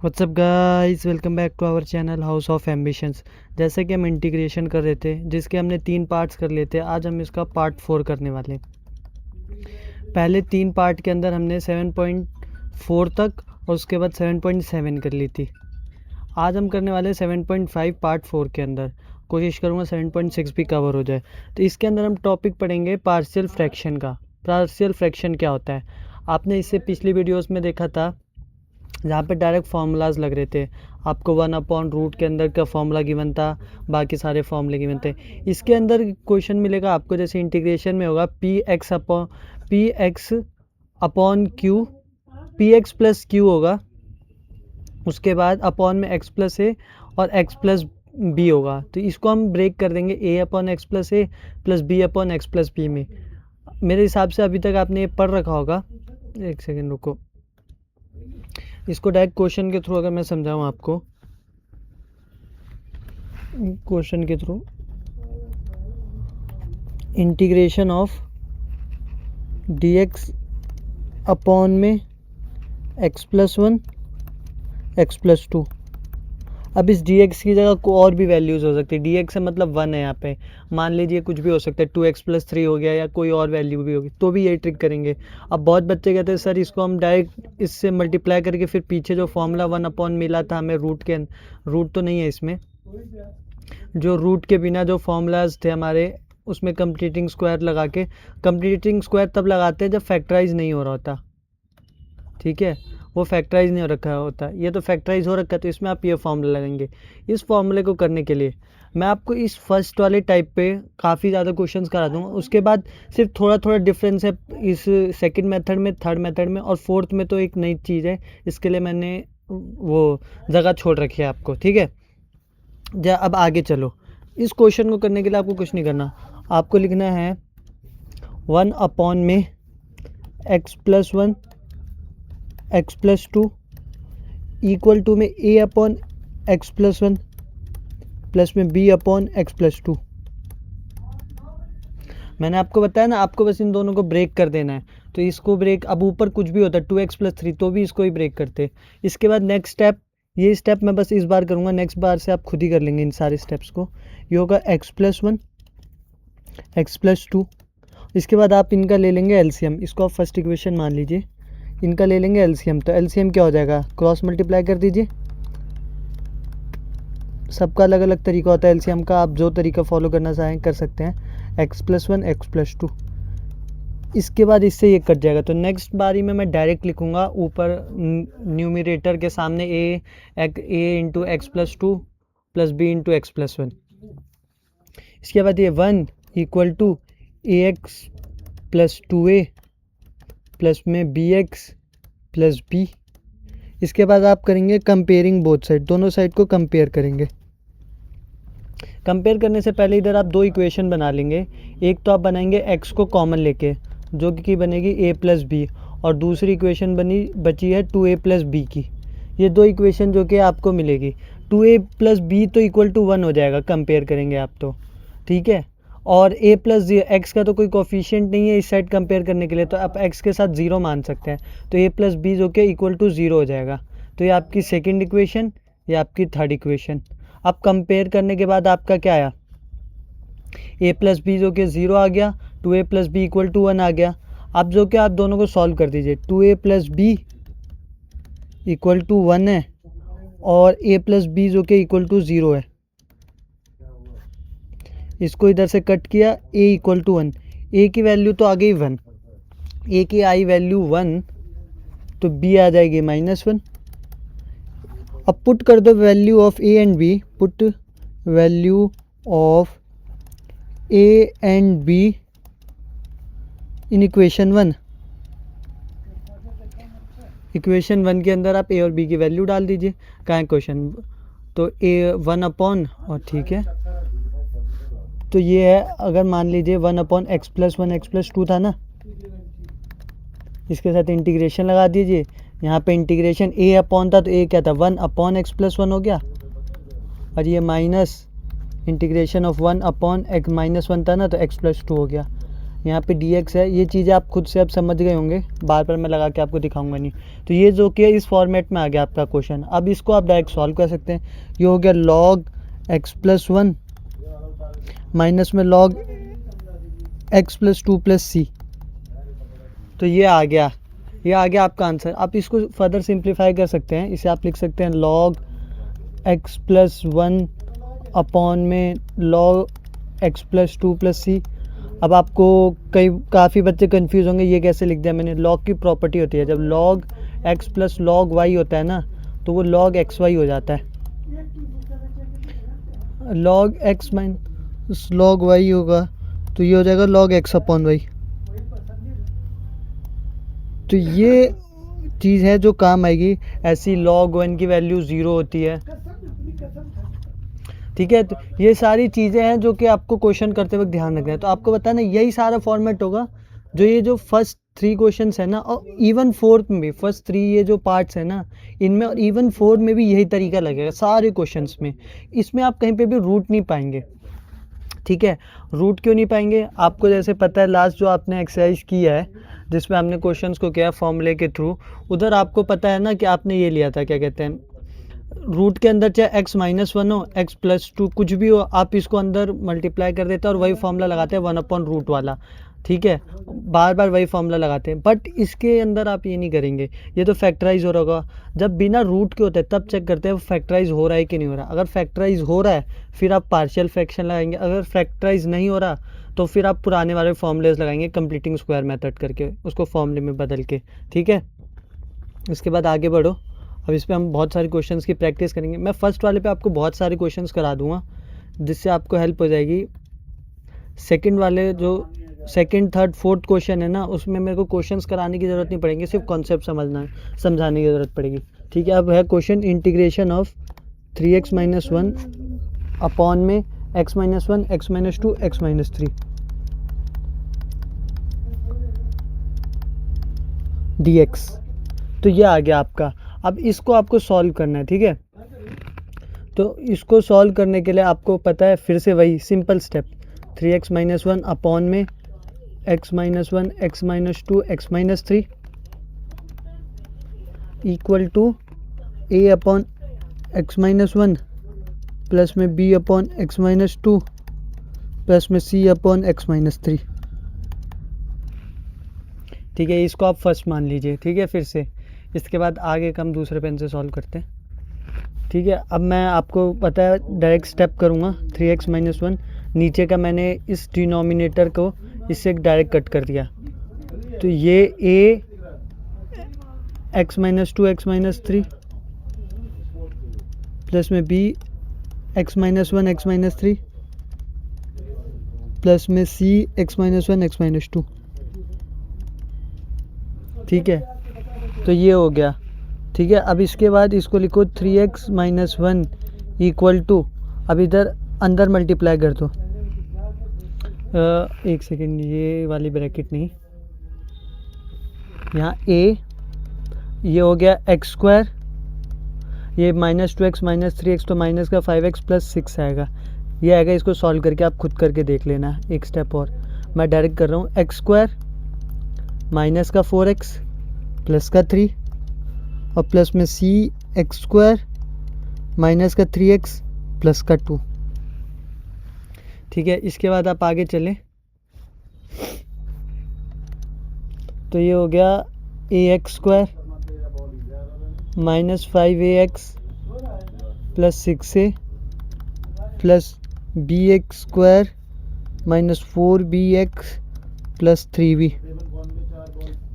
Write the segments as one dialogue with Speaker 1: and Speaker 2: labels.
Speaker 1: WhatsApp guys, welcome back to our channel house of ambitions. जैसे कि हम integration कर रहे थे, जिसके हमने 3 पार्ट्स कर लिए थे, आज हम इसका पार्ट 4 करने वाले हैं। पहले 3 पार्ट के अंदर हमने 7.4 तक और उसके बाद 7.7 कर ली थी। आज हम करने वाले 7.5 पार्ट 4 के अंदर। कोशिश करूँगा 7.6 भी कवर हो जाए। तो इसके अंदर हम टॉपिक पढ़ेंगे पार्शियल फ्रैक्शन का। पार्शियल फ्रैक्शन क्या होता है? आपने इससे पिछली वीडियोस में देखा था, जहाँ पे डायरेक्ट फार्मूलाज लग रहे थे। आपको 1/रूट के अंदर का फार्मूला गिवन था, बाकी सारे फार्मूले गिवन थे। इसके अंदर क्वेश्चन मिलेगा आपको, जैसे इंटीग्रेशन में होगा P x upon Q, P x plus Q होगा। उसके बाद अपॉन में एक्स प्लस ए और एक्स प्लस बी होगा। तो इसको हम ब्रेक कर देंगे A upon X plus A plus B upon X plus B में। मेरे हिसाब से अभी तक आपने ये पढ़ रखा होगा। एक सेकेंड रुको, इसको डायरेक्ट क्वेश्चन के थ्रू अगर मैं समझाऊँ आपको, क्वेश्चन के through integration of D x upon में एक्स प्लस 1 एक्स प्लस 2। अब इस डी एक्स की जगह को और भी वैल्यूज़ हो सकती है। डी एक्स है मतलब 1 है यहाँ पे, मान लीजिए कुछ भी हो सकता है, 2x प्लस 3 हो गया या कोई और वैल्यू भी होगी, तो भी यही ट्रिक करेंगे। अब बहुत बच्चे कहते हैं सर इसको हम डायरेक्ट इससे मल्टीप्लाई करके फिर पीछे जो फॉर्मूला 1 मिला था हमें रूट तो नहीं है इसमें, जो रूट के बिना जो फॉर्मूलाज थे हमारे उसमें कंप्लीटिंग स्क्वायर लगा के, कंप्लीटिंग स्क्वायर तब लगाते हैं जब फैक्टराइज नहीं हो रहा होता, ठीक है। वो फैक्टराइज नहीं हो रखा होता, ये तो फैक्टराइज हो रखा है, तो इसमें आप ये फॉर्मूला लगाएंगे। इस फॉर्मूले को करने के लिए मैं आपको इस फर्स्ट वाले टाइप पे काफ़ी ज़्यादा क्वेश्चंस करा दूंगा। उसके बाद सिर्फ थोड़ा थोड़ा डिफरेंस है इस सेकंड मेथड में, थर्ड मेथड में और फोर्थ में। तो एक नई चीज़ है, इसके लिए मैंने वो जगह छोड़ रखी है आपको, ठीक है। अब आगे चलो। इस क्वेश्चन को करने के लिए आपको कुछ नहीं करना, आपको लिखना है 1 अपॉन में X plus 1 X plus 2 equal to में A upon X plus 1 plus में बी अपॉन एक्स प्लस 2। मैंने आपको बताया ना, आपको बस इन दोनों को ब्रेक कर देना है। तो इसको ब्रेक, अब ऊपर कुछ भी होता है 2x प्लस 3 तो भी इसको ही ब्रेक करते। इसके बाद नेक्स्ट स्टेप, ये स्टेप मैं बस इस बार करूँगा, नेक्स्ट बार से आप खुद ही कर लेंगे इन सारे स्टेप्स को। ये होगा एक्स प्लस 1 एक्स प्लस 2। इसके बाद आप इनका ले लेंगे एलसीएम, इसको आप फर्स्ट इक्वेशन मान लीजिए, इनका ले लेंगे एलसीएम। तो एलसीएम क्या हो जाएगा, क्रॉस मल्टीप्लाई कर दीजिए। सबका अलग अलग तरीका होता है एलसीएम का, आप जो तरीका फॉलो करना चाहें कर सकते हैं। एक्स प्लस 1 एक्स प्लस 2, इसके बाद इससे ये कट जाएगा। तो नेक्स्ट बारी में मैं डायरेक्ट लिखूंगा ऊपर न्यूमरेटर के सामने A into X plus 2 plus B into X plus 1। इसके बाद ये 1 equal to A X plus 2a plus में बी एक्स प्लस बी। इसके बाद आप करेंगे कंपेयरिंग बोथ साइड, दोनों साइड को कंपेयर करेंगे। कंपेयर करने से पहले इधर आप दो इक्वेशन बना लेंगे। एक तो आप बनाएंगे x को कॉमन लेके, जो कि बनेगी a प्लस बी, और दूसरी इक्वेशन बची है 2a प्लस बी की। ये दो इक्वेशन जो कि आपको मिलेगी, 2a प्लस बी तो इक्वल टू 1 हो जाएगा, कंपेयर करेंगे आप तो, ठीक है। और a प्लस एक्स का तो कोई कोफिशिएंट नहीं है इस साइड कंपेयर करने के लिए, तो आप x के साथ 0 मान सकते हैं। तो a प्लस बी जो कि इक्वल टू 0 हो जाएगा। तो ये आपकी सेकेंड इक्वेशन, ये आपकी थर्ड इक्वेशन। अब कंपेयर करने के बाद आपका क्या आया, a प्लस बी जो कि 0 आ गया, 2a plus B equal to 1 आ गया। अब जो कि आप दोनों को सॉल्व कर दीजिए, 2a plus B equal to 1 है और a प्लस बी जो कि इक्वल टू 0 है। इसको इधर से कट किया, a इक्वल टू 1, a की वैल्यू तो आ गई 1, a की आई वैल्यू 1, तो b आ जाएगी -1। अब पुट कर दो value of a and b, put value of a and b in equation 1। Equation 1 के अंदर आप a और b की वैल्यू डाल दीजिए। कहाँ है क्वेश्चन, तो a 1 अपॉन, और ठीक है, तो ये है, अगर मान लीजिए 1 upon X plus 1 X plus 2 था ना, इसके साथ इंटीग्रेशन लगा दीजिए। यहाँ पे इंटीग्रेशन a अपॉन था, तो a क्या था, 1 अपॉन एक्स प्लस 1 हो गया, और ये minus integration of 1 upon x minus 1 था ना, तो एक्स प्लस 2 हो गया। यहाँ पे dx है। ये चीज़ें आप खुद से अब समझ गए होंगे, बार बार मैं लगा के आपको दिखाऊंगा नहीं। तो ये जो कि इस फॉर्मेट में आ गया आपका क्वेश्चन। अब इसको आप डायरेक्ट सॉल्व कर सकते हैं। ये हो गया log x+1 माइनस में log x+2 + c। तो ये आ गया आपका आंसर। आप इसको फर्दर सिंप्लीफाई कर सकते हैं। इसे आप लिख सकते हैं log x+1 अपॉन में log x+2 + c। अब आपको काफ़ी बच्चे कंफ्यूज होंगे, ये कैसे लिख दिया मैंने। log की प्रॉपर्टी होती है, जब log x + log y होता है ना, तो वो log xy हो जाता है। log x minus log y होगा तो ये हो जाएगा log x अपॉन y। तो ये चीज़ है जो काम आएगी। ऐसी log 1 की वैल्यू 0 होती है, ठीक है। तो ये सारी चीज़ें हैं जो कि आपको क्वेश्चन करते वक्त ध्यान रखना है। तो आपको बताना यही सारा फॉर्मेट होगा जो फर्स्ट 3 क्वेश्चंस है ना, और इवन 4th में भी फर्स्ट 3 ये जो पार्ट्स है ना इनमें, और इवन 4 में भी यही तरीका लगेगा सारे क्वेश्चंस में। इसमें आप कहीं पे भी रूट नहीं पाएंगे, ठीक है। रूट क्यों नहीं पाएंगे, आपको जैसे पता है लास्ट जो आपने एक्सरसाइज किया है जिसमें हमने क्वेश्चंस को किया फॉर्मूले के थ्रू, उधर आपको पता है ना कि आपने ये लिया था, क्या कहते हैं, रूट के अंदर चाहे x-1 हो x+2 कुछ भी हो, आप इसको अंदर मल्टीप्लाई कर देते हैं और वही फॉर्मूला लगाते हैं 1/रूट वाला, ठीक है। बार बार वही फॉर्मूला लगाते हैं। बट इसके अंदर आप ये नहीं करेंगे। ये तो फैक्टराइज हो रहा होगा, जब बिना रूट के होते हैं तब चेक करते हैं फैक्टराइज हो रहा है कि नहीं हो रहा। अगर फैक्टराइज हो रहा है फिर आप पार्शियल फ्रैक्शन लगाएंगे, अगर फैक्टराइज नहीं हो रहा तो फिर आप पुराने वाले फॉर्मूलेज लगाएंगे कंप्लीटिंग स्क्वायर मेथड करके, उसको फॉर्मूले में बदल के, ठीक है। इसके बाद आगे बढ़ो। अब इस पर हम बहुत सारे क्वेश्चंस की प्रैक्टिस करेंगे। मैं फर्स्ट वाले पे आपको बहुत सारे क्वेश्चंस करा दूंगा जिससे आपको हेल्प हो जाएगी। सेकंड वाले जो सेकंड, थर्ड, फोर्थ क्वेश्चन है ना, उसमें मेरे को क्वेश्चंस कराने की ज़रूरत नहीं पड़ेगी, सिर्फ कॉन्सेप्ट समझाने की ज़रूरत पड़ेगी, ठीक है। अब है question integration of 3x-1 upon में x-1 x-2 x-3 dx। तो ये आ गया आपका। अब इसको आपको सॉल्व करना है, ठीक है। तो इसको सॉल्व करने के लिए आपको पता है फिर से वही सिंपल स्टेप, 3x-1 अपॉन में x-1 x-2 x-3 equal to a upon x-1 plus में b अपॉन x-2 प्लस में c अपॉन x-3, ठीक है। इसको आप फर्स्ट मान लीजिए, ठीक है। फिर से इसके बाद आगे का हम दूसरे पेन से सॉल्व करते हैं, ठीक है। अब मैं आपको पता है डायरेक्ट स्टेप करूँगा। 3x-1 नीचे का मैंने इस डिनोमिनेटर को इससे डायरेक्ट कट कर दिया, तो ये a x-2 x-3 प्लस में b x-1 x-3 प्लस में c x-1 x-2, ठीक है। तो ये हो गया, ठीक है। अब इसके बाद इसको लिखो 3x-1 इक्वल टू, अब इधर अंदर मल्टीप्लाई कर दो, एक सेकेंड, ये वाली ब्रैकेट नहीं, यहाँ a, ये हो गया x², ये -2x -3x तो माइनस का 5x + 6 आएगा, ये आएगा। इसको सॉल्व करके आप खुद करके देख लेना एक स्टेप और। मैं डायरेक्ट कर रहा हूँ, x² माइनस का 4x प्लस का 3 और प्लस में c x² माइनस का 3x प्लस का 2, ठीक है। इसके बाद आप आगे चलें तो ये हो गया ax² minus 5ax plus 6a plus bx² minus 4bx plus 3b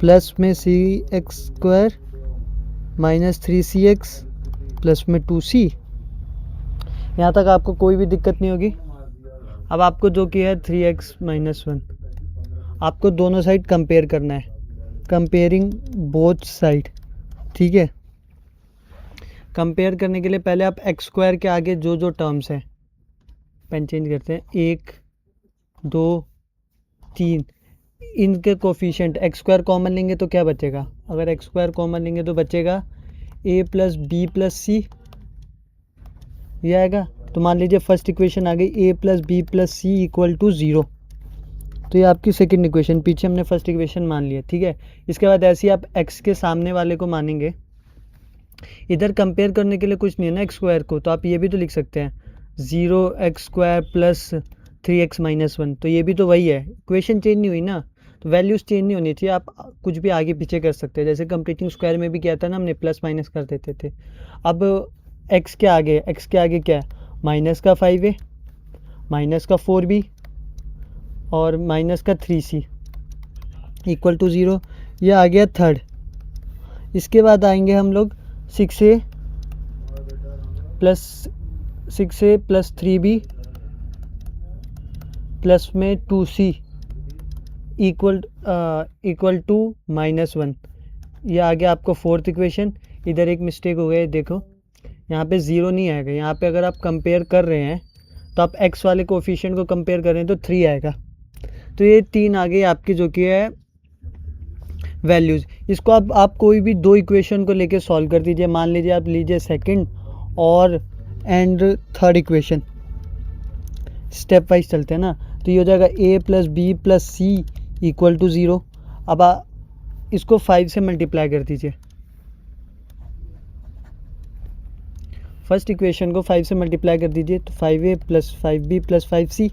Speaker 1: plus में cx² माइनस 3cx प्लस में 2c। यहाँ तक आपको कोई भी दिक्कत नहीं होगी। अब आपको जो कि है 3x-1, आपको दोनों साइड कंपेयर करना है, कंपेयरिंग बोथ साइड, ठीक है। कंपेयर करने के लिए पहले आप x² के आगे जो जो टर्म्स हैं, पेन चेंज करते हैं, 1 2 3, इनके कोफिशिएंट x² कॉमन लेंगे तो क्या बचेगा, अगर x² कॉमन लेंगे तो बचेगा a + b + c, ये आएगा। तो मान लीजिए फर्स्ट इक्वेशन आ गई a + b + c = 0, तो ये आपकी सेकंड इक्वेशन, पीछे हमने फर्स्ट इक्वेशन मान लिया, ठीक है। इसके बाद ऐसे ही आप x के सामने वाले को मानेंगे। इधर कंपेयर करने के लिए कुछ नहीं है ना x स्क्वायर को, तो आप ये भी तो लिख सकते हैं 0x² प्लस 3x माइनस 1, तो ये भी तो वही है, इक्वेशन चेंज नहीं हुई ना, तो वैल्यूज़ चेंज नहीं होनी चाहिए। आप कुछ भी आगे पीछे कर सकते हैं, जैसे कंप्लीटिंग स्क्वायर में भी किया था ना हमने, प्लस माइनस कर देते थे। अब x के आगे क्या है, माइनस का 5a, माइनस का 4b और माइनस का 3c इक्वल टू 0, ये आ गया थर्ड। इसके बाद आएंगे हम लोग 6a प्लस 3b प्लस में 2c इक्वल टू -1, ये आ गया आपको फोर्थ इक्वेशन। इधर एक मिस्टेक हो गई, देखो यहाँ पे 0 नहीं आएगा, यहाँ पे अगर आप कंपेयर कर रहे हैं तो आप x वाले कोफिशिएंट को कंपेयर कर रहे हैं तो 3 आएगा। तो ये 3 आ गई आपकी जो कि है वैल्यूज़। इसको आप कोई भी दो इक्वेशन को लेके सॉल्व कर दीजिए। मान लीजिए आप लीजिए सेकंड और थर्ड इक्वेशन, स्टेप वाइज चलते हैं ना, तो ये हो जाएगा a plus B plus C equal to 0। अब इसको 5 से मल्टीप्लाई कर दीजिए, फर्स्ट इक्वेशन को 5 से मल्टीप्लाई कर दीजिए, तो 5a plus 5b plus 5c।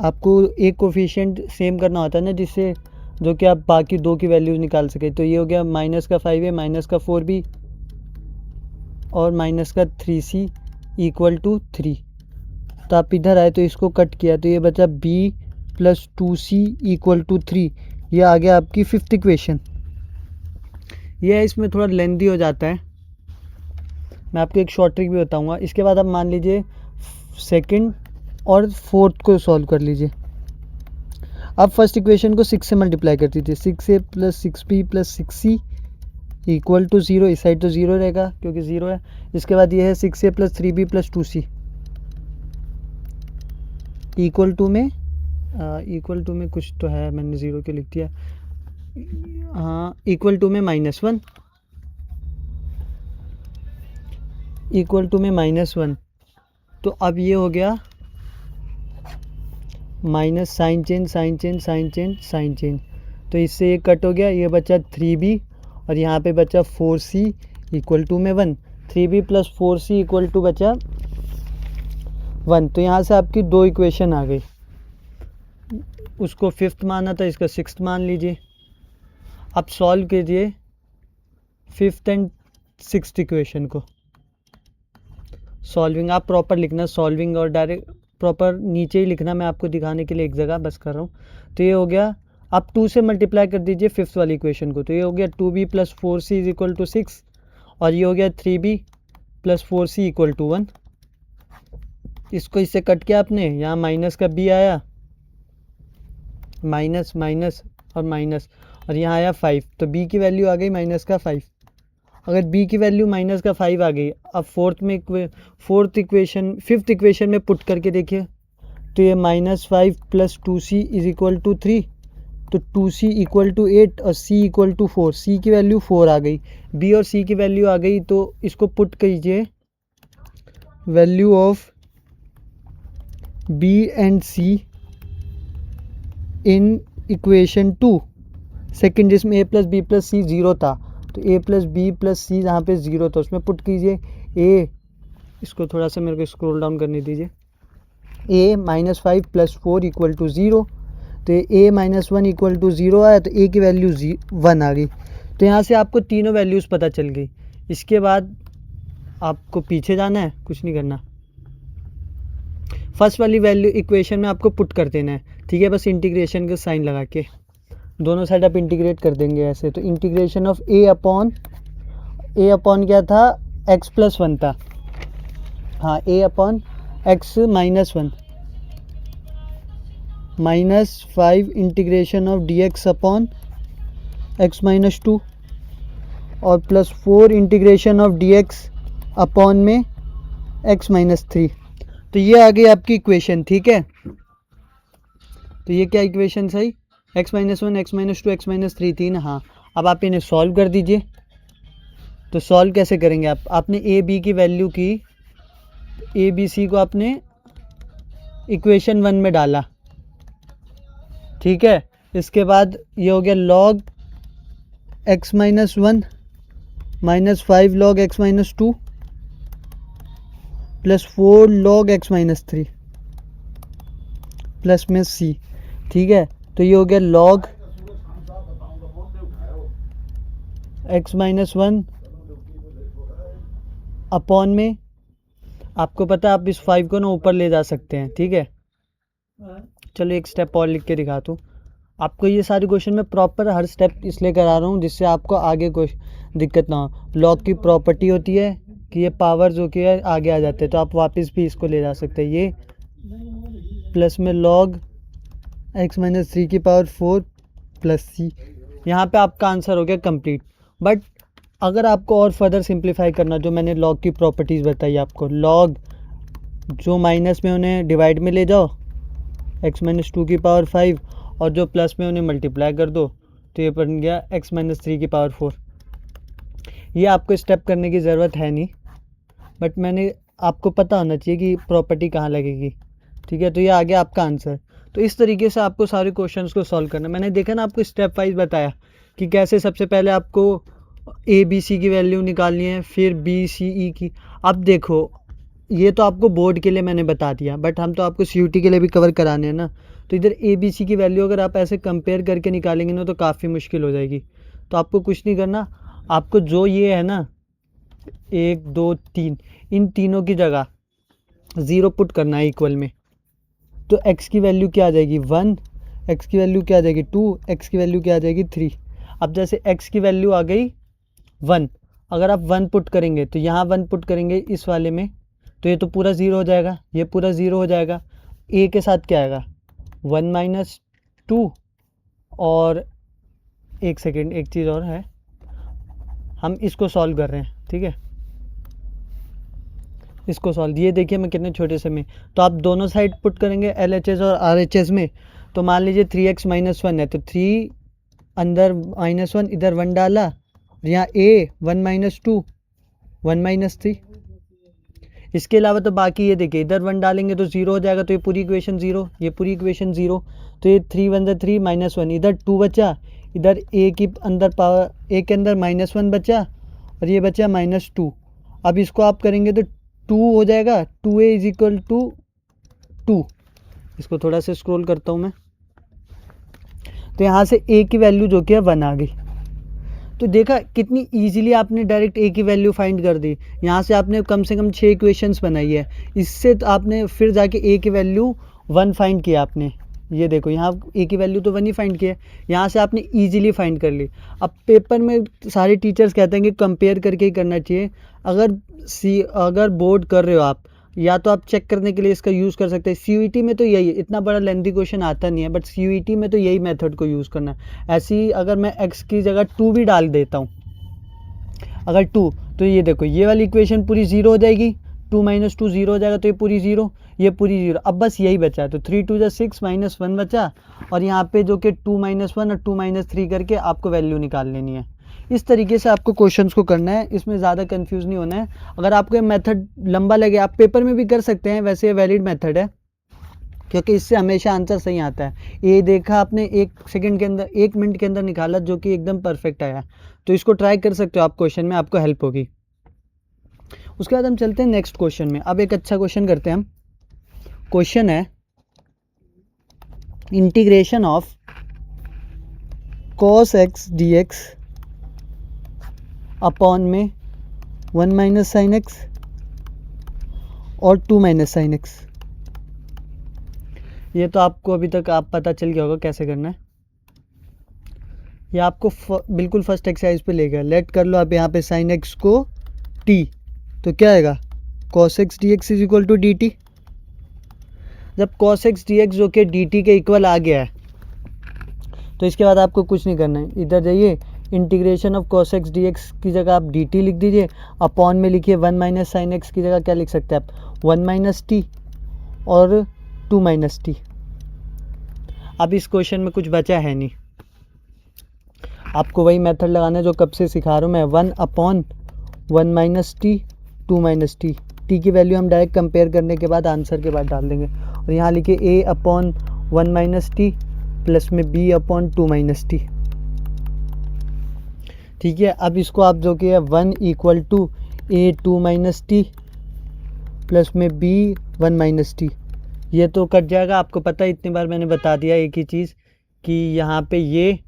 Speaker 1: आपको एक कोफिशिएंट सेम करना होता है ना, जिससे जो कि आप बाकी दो की वैल्यूज निकाल सके। तो ये हो गया माइनस का 5a माइनस का 4b और माइनस का 3c इक्वल टू 3। तो आप इधर आए तो इसको कट किया, तो ये बचा b plus 2c equal to 3। ये आ गया आपकी फिफ्थ इक्वेशन। ये इसमें थोड़ा लेंदी हो जाता है, मैं आपको एक शॉर्ट ट्रिक भी बताऊंगा। इसके बाद आप मान लीजिए सेकंड और फोर्थ को सॉल्व कर लीजिए। अब फर्स्ट इक्वेशन को 6 से मल्टीप्लाई कर दीजिए, 6a plus 6b plus 6c equal to 0। इस साइड तो 0 रहेगा क्योंकि 0 है। इसके बाद ये है 6a plus 3b plus 2c equal to में कुछ तो है, मैंने 0 के लिख दिया, हाँ, इक्वल टू में -1, इक्वल टू में -1। तो अब ये हो गया माइनस साइन चेंज, तो इससे ये कट हो गया, ये बचा 3b और यहाँ पे बचा 4c इक्वल टू में 1। 3b plus 4c equal to बचा 1। तो यहाँ से आपकी दो इक्वेशन आ गई, उसको फिफ्थ माना था, इसका सिक्स्थ मान लीजिए। अब सॉल्व कीजिए फिफ्थ एंड सिक्स्थ इक्वेशन को। सॉल्विंग आप प्रॉपर लिखना, सॉल्विंग और डायरेक्ट प्रॉपर नीचे ही लिखना, मैं आपको दिखाने के लिए एक जगह बस कर रहा हूँ। तो ये हो गया, आप 2 से मल्टीप्लाई कर दीजिए फिफ्थ वाली इक्वेशन को, तो ये हो गया 2b plus 4c is equal to 6 और ये हो गया 3b plus 4c equal to 1। इसको इससे कट किया आपने, यहाँ माइनस का b आया, माइनस और यहाँ आया 5, तो b की वैल्यू आ गई -5। अगर b की वैल्यू -5 आ गई, अब फिफ्थ इक्वेशन में पुट करके देखिए, तो ये -5 plus 2c is equal to 3, तो 2c इक्वल टू 8 और c इक्वल टू 4, c की वैल्यू 4 आ गई, b और c की वैल्यू आ गई। तो इसको पुट कीजिए, value of b and c in equation 2 second, जिसमें a प्लस बी प्लस सी 0 था, तो a प्लस बी प्लस सी जहाँ पे 0 था उसमें पुट कीजिए a, इसको थोड़ा सा मेरे को स्क्रॉल डाउन करने दीजिए, a -5 प्लस 4 इक्वल टू 0, तो a -1 इक्वल टू 0 आया, तो a की वैल्यू 1 आ गई। तो यहाँ से आपको तीनों वैल्यूज़ पता चल गई। इसके बाद आपको पीछे जाना है, कुछ नहीं करना, फर्स्ट वाली वैल्यू इक्वेशन में आपको पुट कर देना है, ठीक है। बस इंटीग्रेशन का साइन लगा के दोनों साइड आप इंटीग्रेट कर देंगे ऐसे, तो इंटीग्रेशन ऑफ a अपॉन क्या था, x प्लस 1 था, हाँ, a upon x -1 -5 integration of dx upon x -2 और plus 4 integration of dx upon में x -3। तो ये आ गई आपकी इक्वेशन, ठीक है। तो ये क्या इक्वेशन सही, x -1 x -2 x -3 3, हाँ। अब आप इन्हें सॉल्व कर दीजिए। तो सॉल्व कैसे करेंगे आपने a b की वैल्यू की, a b c को आपने इक्वेशन 1 में डाला, ठीक है। इसके बाद ये हो गया log x minus 1 minus 5 log x minus 2 plus 4 log x minus 3 plus में c। ठीक है, तो ये हो गया log x माइनस 1 अपॉन में, आपको पता है आप इस 5 को ना ऊपर ले जा सकते हैं। ठीक है, चलो एक स्टेप और लिख के दिखाता हूँ आपको। ये सारे क्वेश्चन में प्रॉपर हर स्टेप इसलिए करा रहा हूँ जिससे आपको आगे कोई दिक्कत ना हो। लॉग की प्रॉपर्टी होती है कि ये पावर जो कि है आगे आ जाते हैं, तो आप वापस भी इसको ले जा सकते हैं। ये प्लस में log x माइनस 3 की पावर 4 प्लस c। यहाँ पे आपका आंसर हो गया कंप्लीट। बट अगर आपको और फर्दर सिंप्लीफाई करना, जो मैंने लॉग की प्रॉपर्टीज़ बताई आपको, लॉग जो माइनस में उन्हें डिवाइड में ले जाओ x माइनस 2 की पावर 5 और जो प्लस में उन्हें मल्टीप्लाई कर दो, तो ये बन गया x माइनस 3 की पावर 4। ये आपको स्टेप करने की ज़रूरत है नहीं, बट मैंने आपको पता होना चाहिए कि प्रॉपर्टी कहाँ लगेगी। ठीक है, तो ये आ गया आपका आंसर। तो इस तरीके से आपको सारे क्वेश्चंस को सॉल्व करना। मैंने देखा ना आपको स्टेप वाइज बताया कि कैसे सबसे पहले आपको ए बी सी की वैल्यू निकालनी है, फिर बी सी ई की। अब देखो ये तो आपको बोर्ड के लिए मैंने बता दिया, बट हम तो आपको CUT के लिए भी कवर कराने हैं ना। तो इधर ए बी सी की वैल्यू अगर आप ऐसे कंपेयर करके निकालेंगे ना तो काफ़ी मुश्किल हो जाएगी। तो आपको कुछ नहीं करना, आपको जो ये है ना 1 2 3, इन तीनों की जगह 0 पुट करना है इक्वल में। तो x की वैल्यू क्या आ जाएगी 1, x की वैल्यू क्या आ जाएगी 2, x की वैल्यू क्या आ जाएगी 3। अब जैसे x की वैल्यू आ गई 1, अगर आप 1 पुट करेंगे तो यहाँ 1 पुट करेंगे इस वाले में, तो ये तो पूरा 0 हो जाएगा, ये पूरा 0 हो जाएगा। a के साथ क्या आएगा 1 माइनस 2, और एक सेकेंड एक चीज़ और है, हम इसको सॉल्व कर रहे हैं। ठीक है, इसको सॉल्व, ये देखिए मैं कितने छोटे से में, तो आप दोनों साइड पुट करेंगे LHS और RHS में। तो मान लीजिए 3x माइनस 1 है, तो 3 अंदर -1 इधर 1 डाला, यहाँ a 1 माइनस 2 1 माइनस 3। इसके अलावा तो बाकी ये देखिए इधर 1 डालेंगे तो 0 हो जाएगा, तो ये पूरी इक्वेशन 0, ये पूरी इक्वेशन 0। तो ये 3 1 3 -1, इधर 2 बचा, इधर a की अंदर पावर a के अंदर -1 बचा और ये बचा -2। अब इसको आप करेंगे तो 2 हो जाएगा, 2a इज इक्वल टू 2। इसको थोड़ा सा स्क्रॉल करता हूँ मैं, तो यहाँ से a की वैल्यू जो कि है 1 आ गई। तो देखा कितनी इजीली आपने डायरेक्ट a की वैल्यू फाइंड कर दी। यहाँ से आपने कम से कम 6 इक्वेशंस बनाई है, इससे तो आपने फिर जाके a की वैल्यू 1 फाइंड किया आपने। ये देखो यहाँ a की वैल्यू तो 1 ही फाइंड किया, यहाँ से आपने इजीली फाइंड कर ली। अब पेपर में सारे टीचर्स कहते हैं कि कंपेयर करके ही करना चाहिए। अगर बोर्ड कर रहे हो आप, या तो आप चेक करने के लिए इसका यूज़ कर सकते हैं। CUT में तो यही है, इतना बड़ा लेंथी क्वेश्चन आता नहीं है, बट CUT में तो यही मेथड को यूज़ करना है। ऐसे ही अगर मैं x की जगह 2 भी डाल देता हूँ, अगर 2, तो ये देखो ये वाली इक्वेशन पूरी 0 हो जाएगी, 2 माइनस 2 0 हो जाएगा, तो ये पूरी 0, ये पूरी 0। अब बस यही बचा है, तो 3 2 जा 6 -1 बचा, और यहाँ पे जो कि 2 -1 और 2 -3 करके आपको वैल्यू निकाल लेनी है। इस तरीके से आपको क्वेश्चंस को करना है, इसमें ज़्यादा कंफ्यूज नहीं होना है। अगर आपको ये मेथड लंबा लगे, आप पेपर में भी कर सकते हैं, वैसे ये वैलिड मेथड है, क्योंकि इससे हमेशा आंसर सही आता है। ये देखा आपने 1 सेकंड के अंदर, 1 मिनट के अंदर निकाला, जो कि एकदम परफेक्ट आया। तो इसको ट्राई कर सकते हो आप, क्वेश्चन में आपको हेल्प होगी। उसके बाद हम चलते हैं नेक्स्ट क्वेश्चन में। अब एक अच्छा क्वेश्चन करते हैं हम। क्वेश्चन है integration of cos x dx upon में 1 माइनस साइन एक्स और 2 माइनस साइन एक्स। ये तो आपको अभी तक आप पता चल गया होगा कैसे करना है। ये आपको बिल्कुल फर्स्ट एक्सरसाइज पे ले गया। लेट कर लो आप यहाँ पे साइन एक्स को t, तो क्या आएगा cos x dx is equal to dt। जब cos x dx जो कि dt के इक्वल आ गया है, तो इसके बाद आपको कुछ नहीं करना है। इधर जाइए, integration of cos x dx की जगह आप dt लिख दीजिए, अपॉन में लिखिए 1 माइनस साइन एक्स की जगह क्या लिख सकते हैं आप 1 माइनस टी और 2 माइनस टी। अब इस क्वेश्चन में कुछ बचा है नहीं, आपको वही मेथड लगाना है जो कब से सिखा रहा हूँ मैं। 1 upon 1 minus T 2 minus T, T की वैल्यू हम डायरेक्ट कंपेयर करने के बाद आंसर के बाद डाल देंगे। और यहाँ लिखिए a upon 1 minus T plus में b अपॉन 2 माइनस टी। ठीक है, अब इसको आप जो कि है 1 equal to a 2 minus T plus में b 1 माइनस टी, ये तो कट जाएगा। आपको पता है, इतनी बार मैंने बता दिया एक ही चीज़ कि यहाँ पे ये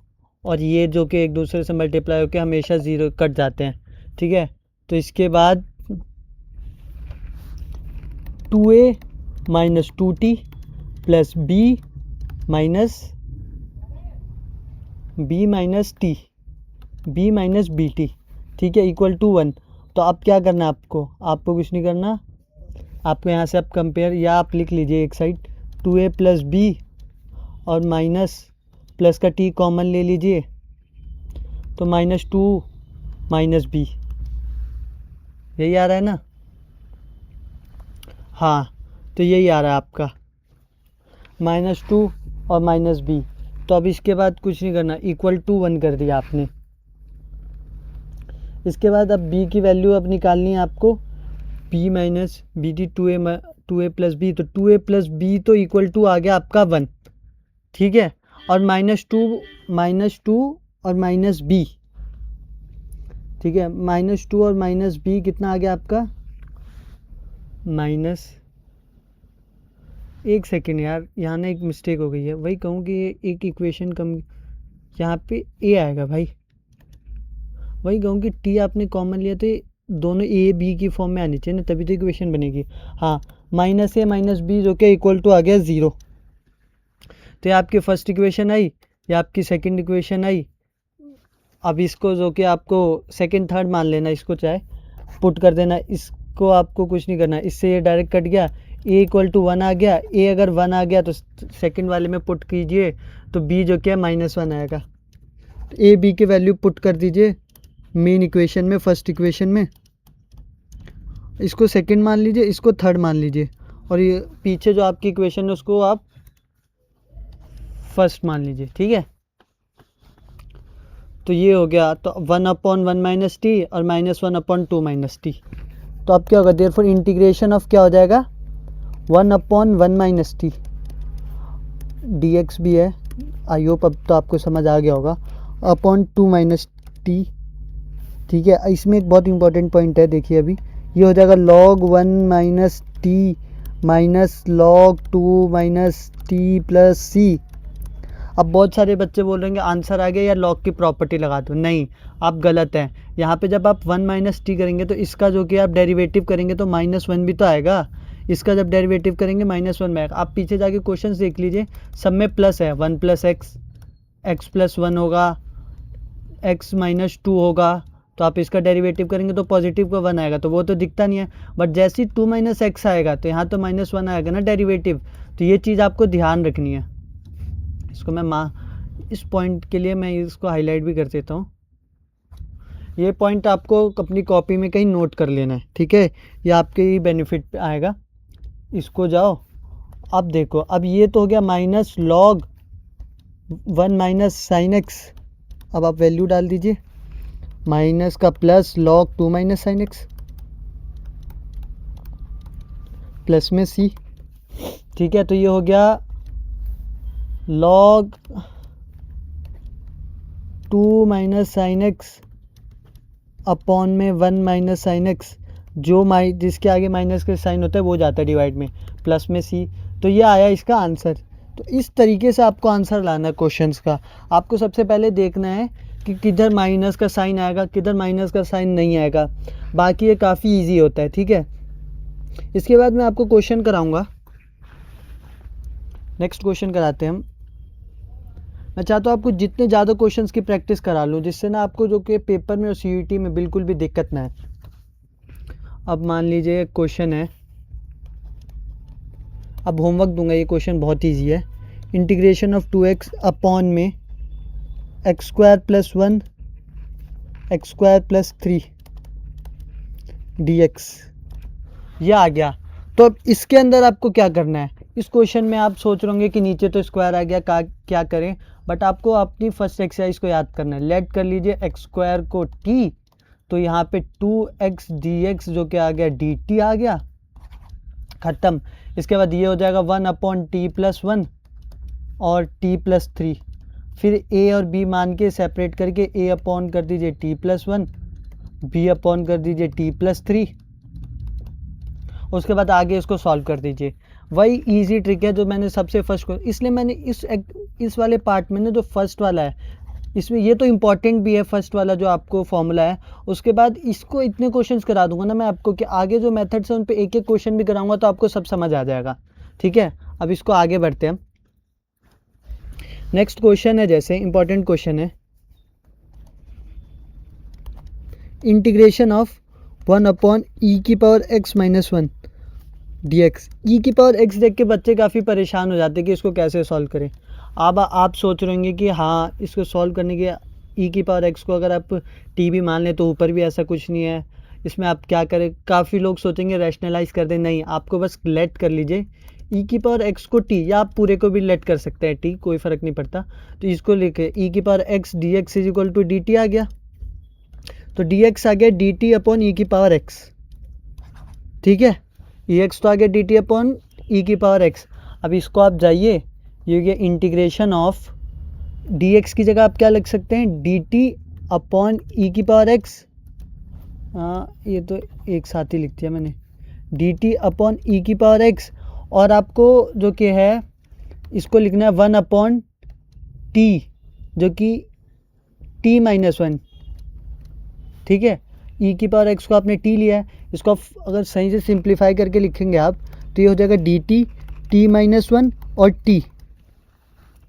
Speaker 1: और ये जो कि एक दूसरे से मल्टीप्लाई होकर हमेशा ज़ीरो कट जाते हैं। ठीक है, तो इसके बाद 2a minus 2t plus b minus bt, ठीक है, इक्वल टू 1। तो अब क्या करना है आपको कुछ नहीं करना। आपको यहाँ से आप कंपेयर, या आप लिख लीजिए एक साइड 2a प्लस बी और माइनस प्लस का t कॉमन ले लीजिए, तो माइनस 2 माइनस बी, यही आ रहा है ना। हाँ, तो यही आ रहा है आपका माइनस 2 और माइनस बी। तो अब इसके बाद कुछ नहीं करना, इक्वल टू 1 कर दिया आपने। इसके बाद अब b की वैल्यू अब निकालनी है आपको, b minus B T 2a plus B, तो 2a प्लस बी तो इक्वल टू आ गया आपका 1। ठीक है, और माइनस टू और माइनस बी, ठीक है, माइनस 2 और माइनस बी कितना आ गया आपका माइनस, एक सेकेंड यार, यहाँ ना एक मिस्टेक हो गई है। वही कहूँ कि एक इक्वेशन कम, यहाँ पे a आएगा भाई। वही कहूँ कि t आपने कॉमन लिया तो दोनों a b की फॉर्म में आनी चाहिए ना, तभी तो इक्वेशन बनेगी। हाँ, माइनस a माइनस बी जो कि इक्वल टू आ गया 0। तो ये आपकी फर्स्ट इक्वेशन आई, या आपकी सेकंड इक्वेशन आई। अब इसको जो कि आपको सेकंड थर्ड मान लेना, इसको चाहे पुट कर देना, इसको आपको कुछ नहीं करना। इससे ये डायरेक्ट कट गया, a इक्वल टू 1 आ गया। a अगर 1 आ गया तो सेकंड वाले में पुट कीजिए, तो b जो क्या -1 आएगा। तो a b की वैल्यू पुट कर दीजिए मेन इक्वेशन में, फर्स्ट इक्वेशन में। इसको सेकंड मान लीजिए, इसको थर्ड मान लीजिए, और ये पीछे जो आपकी इक्वेशन है उसको आप फर्स्ट मान लीजिए। ठीक है, तो ये हो गया। तो 1 अपॉन 1 माइनस टी और -1 अपॉन 2 माइनस टी। तो अब क्या होगा, देयरफॉर इंटीग्रेशन ऑफ क्या हो जाएगा 1 upon 1 minus T, D x भी है, आई होप अब तो आपको समझ आ गया होगा, अपॉन 2 माइनस टी। ठीक है, इसमें एक बहुत इंपॉर्टेंट पॉइंट है, देखिए अभी ये हो जाएगा log 1 minus T minus log 2 minus T plus C. अब बहुत सारे बच्चे बोल रहे हैं आंसर आ गया या लॉग की प्रॉपर्टी लगा दो। नहीं, आप गलत हैं। यहाँ पे जब आप 1 माइनस टी करेंगे तो इसका जो कि आप डेरिवेटिव करेंगे तो -1 भी तो आएगा। इसका जब डेरिवेटिव करेंगे -1 में आएगा। आप पीछे जाके क्वेश्चन देख लीजिए, सब में प्लस है, 1 प्लस एक्स, एक्स प्लस 1 होगा, एक्स माइनस 2 होगा। तो आप इसका डेरिवेटिव करेंगे तो पॉजिटिव का 1 आएगा, तो वो तो दिखता नहीं है। बट जैसे ही 2 माइनस एक्स आएगा तो यहाँ तो -1 आएगा ना डेरिवेटिव। तो ये चीज़ आपको ध्यान रखनी है। इसको मैं इस पॉइंट के लिए मैं इसको हाईलाइट भी कर देता हूँ। ये पॉइंट आपको अपनी कॉपी में कहीं नोट कर लेना है। ठीक है, ये आपके ही बेनिफिट पे आएगा। इसको जाओ, अब देखो, अब ये तो हो गया minus log 1 minus sine x. अब आप वैल्यू डाल दीजिए, माइनस का plus log 2 minus sine x plus में सी। ठीक है, तो ये हो गया log 2 minus sine x upon में 1 माइनस साइन एक्स, जो जिसके आगे माइनस के साइन होता है वो जाता है डिवाइड में, प्लस में सी। तो ये आया इसका आंसर। तो इस तरीके से आपको आंसर लाना है क्वेश्चंस का। आपको सबसे पहले देखना है कि किधर माइनस का साइन आएगा, किधर माइनस का साइन नहीं आएगा। बाकी ये काफ़ी इजी होता है। ठीक है, इसके बाद मैं आपको क्वेश्चन कराऊंगा। नेक्स्ट क्वेश्चन कराते हैं हम। मैं चाहता हूँ आपको जितने ज़्यादा क्वेश्चंस की प्रैक्टिस करा लूँ, जिससे ना आपको जो कि पेपर में और सीयूईटी में बिल्कुल भी दिक्कत ना है। अब मान लीजिए क्वेश्चन है, अब होमवर्क दूंगा। ये क्वेश्चन बहुत ईजी है। इंटीग्रेशन ऑफ 2x अपॉन में x² plus 1 x² plus 3 dx, ये आ गया। तो अब इसके अंदर आपको क्या करना है। इस क्वेश्चन में आप सोच रहे होंगे कि नीचे तो स्क्वायर आ गया, क्या करें। बट आपको अपनी फर्स्ट एक्सरसाइज को याद करना है। लेट कर लीजिए x² को t, तो यहाँ पे 2x dx जो कि आ गया dt आ गया, ख़त्म। इसके बाद ये हो जाएगा 1 अपॉन टी प्लस 1 और t+3, फिर a और b मान के सेपरेट करके a अपॉन कर दीजिए t+1, b अपॉन कर दीजिए t+3, उसके बाद आगे इसको सॉल्व कर दीजिए। वही इजी ट्रिक है जो मैंने सबसे फर्स्ट, इसलिए मैंने इस वाले पार्ट में ना जो फर्स्ट वाला है, इसमें ये तो इम्पॉर्टेंट भी है फर्स्ट वाला जो आपको फॉर्मूला है, उसके बाद इसको इतने क्वेश्चंस करा दूंगा ना मैं आपको कि आगे जो मेथड्स हैं उन पे एक एक क्वेश्चन भी कराऊंगा तो आपको सब समझ आ जाएगा। ठीक है, अब इसको आगे बढ़ते हैं। नेक्स्ट क्वेश्चन है, जैसे इंपॉर्टेंट क्वेश्चन है, integration of 1/e⁻x-1 dx। e⁻x देख के बच्चे काफ़ी परेशान हो जाते हैं कि इसको कैसे सॉल्व करें। अब आप सोच रहे होंगे कि हाँ, इसको सॉल्व करने के e⁻x को अगर आप t भी मान लें तो ऊपर भी ऐसा कुछ नहीं है, इसमें आप क्या करें। काफ़ी लोग सोचेंगे रैशनलाइज कर दें, नहीं, आपको बस लेट कर लीजिए e⁻x को t, या आप पूरे को भी लेट कर सकते हैं t, कोई फ़र्क नहीं पड़ता। तो इसको लेके e⁻x dx is equal to dt आ गया, तो dx आ गया dt अपॉन e⁻x। ठीक है, ex तो आ गया dt अपॉन e⁻x। अब इसको आप जाइए, ये हो गया इंटीग्रेशन ऑफ dx की जगह आप क्या लिख सकते हैं, dt अपॉन e⁻x। ये तो एक साथ ही लिख दिया मैंने, dt अपॉन e⁻x, और आपको जो कि है इसको लिखना है 1/t, जो कि t-1। ठीक है, e⁻x को आपने t लिया है, इसको आप अगर सही से सिंप्लीफाई करके लिखेंगे आप तो ये हो जाएगा dt t-1 और t।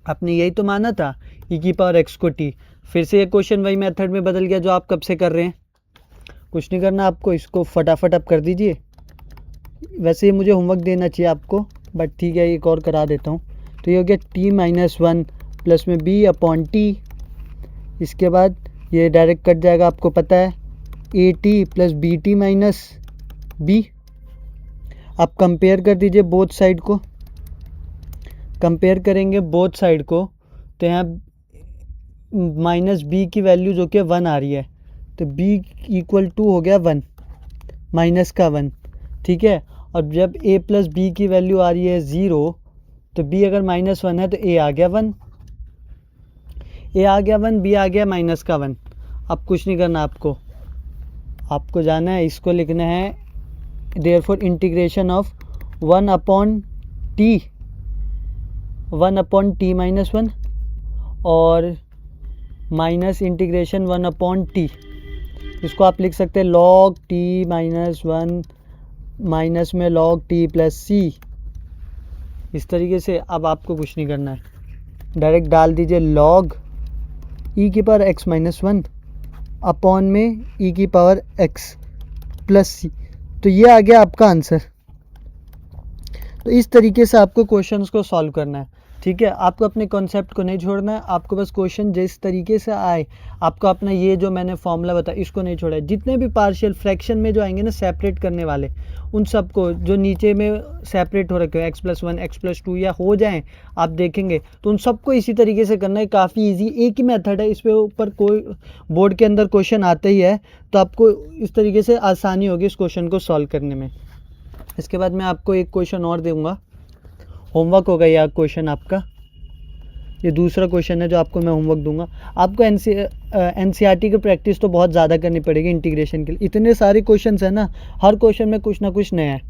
Speaker 1: आपने यही तो माना था e⁻x को t। फिर से ये क्वेश्चन वही मेथड में बदल गया जो आप कब से कर रहे हैं। कुछ नहीं करना आपको, इसको फटाफट आप कर दीजिए। वैसे ये मुझे होमवर्क देना चाहिए आपको, बट ठीक है एक और करा देता हूँ। तो ये हो गया t-1 प्लस में b अपॉन t, इसके बाद ये डायरेक्ट कट जाएगा, आपको पता है at plus bt minus b। आप कंपेयर कर दीजिए बोथ साइड को, कंपेयर करेंगे बोथ साइड को तो यहाँ माइनस b की वैल्यू जो कि 1 आ रही है, तो b इक्वल टू हो गया 1 माइनस का 1। ठीक है, और जब a प्लस b की वैल्यू आ रही है 0, तो b अगर -1 है तो a आ गया 1, a आ गया 1, b आ गया माइनस का 1। अब कुछ नहीं करना आपको जाना है, इसको लिखना है देयरफॉर इंटीग्रेशन ऑफ 1/t -1 और माइनस इंटीग्रेशन 1/t। इसको आप लिख सकते हैं log t-1 माइनस में log t प्लस c। इस तरीके से अब आपको कुछ नहीं करना है, डायरेक्ट डाल दीजिए log e⁻x-1 अपॉन में e⁻x प्लस c। तो ये आ गया आपका आंसर। तो इस तरीके से आपको क्वेश्चंस को सॉल्व करना है। ठीक है, आपको अपने कॉन्सेप्ट को नहीं छोड़ना है, आपको बस क्वेश्चन जिस तरीके से आए, आपको अपना ये जो मैंने फॉर्मूला बताया इसको नहीं छोड़ा है। जितने भी पार्शियल फ्रैक्शन में जो आएंगे ना सेपरेट करने वाले, उन सबको जो नीचे में सेपरेट हो रखे हो x+1 x+2 या हो जाएं आप देखेंगे, तो उन सबको इसी तरीके से करना है। काफ़ी ईजी एक ही मेथड है, इस पे ऊपर कोई बोर्ड के अंदर क्वेश्चन आता ही है, तो आपको इस तरीके से आसानी होगी इस क्वेश्चन को सॉल्व करने में। इसके बाद मैं आपको एक क्वेश्चन और दूंगा, होमवर्क होगा यह क्वेश्चन आपका, ये दूसरा क्वेश्चन है जो आपको मैं होमवर्क दूंगा। आपको एनसीईआरटी की प्रैक्टिस तो बहुत ज़्यादा करनी पड़ेगी इंटीग्रेशन के लिए, इतने सारे क्वेश्चंस है ना, हर क्वेश्चन में कुछ ना कुछ नया है।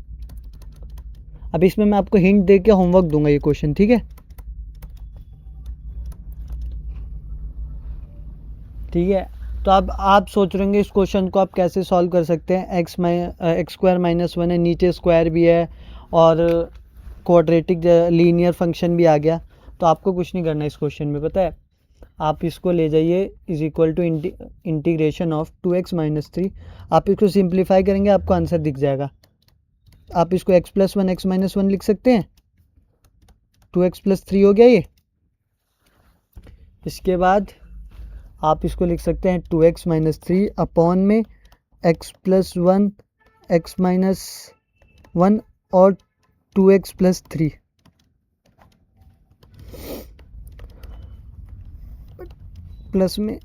Speaker 1: अब इसमें मैं आपको हिंट दे के होमवर्क दूंगा ये क्वेश्चन, ठीक है। ठीक है, तो अब आप सोच रहे होंगे इस क्वेश्चन को आप कैसे सॉल्व कर सकते हैं। x² -1 है, नीचे स्क्वायर भी है और क्वाड्रेटिक लीनियर फंक्शन भी आ गया। तो आपको कुछ नहीं करना इस क्वेश्चन में, पता है, आप इसको ले जाइए is equal to integration of 2x - 3। आप इसको सिंप्लीफाई करेंगे आपको आंसर दिख जाएगा। आप इसको x+1 x - 1 लिख सकते हैं, 2x + 3 हो गया ये। इसके बाद आप इसको लिख सकते हैं 2x - 3 अपॉन में x+1 x - 1 और 2x + 3 प्लस में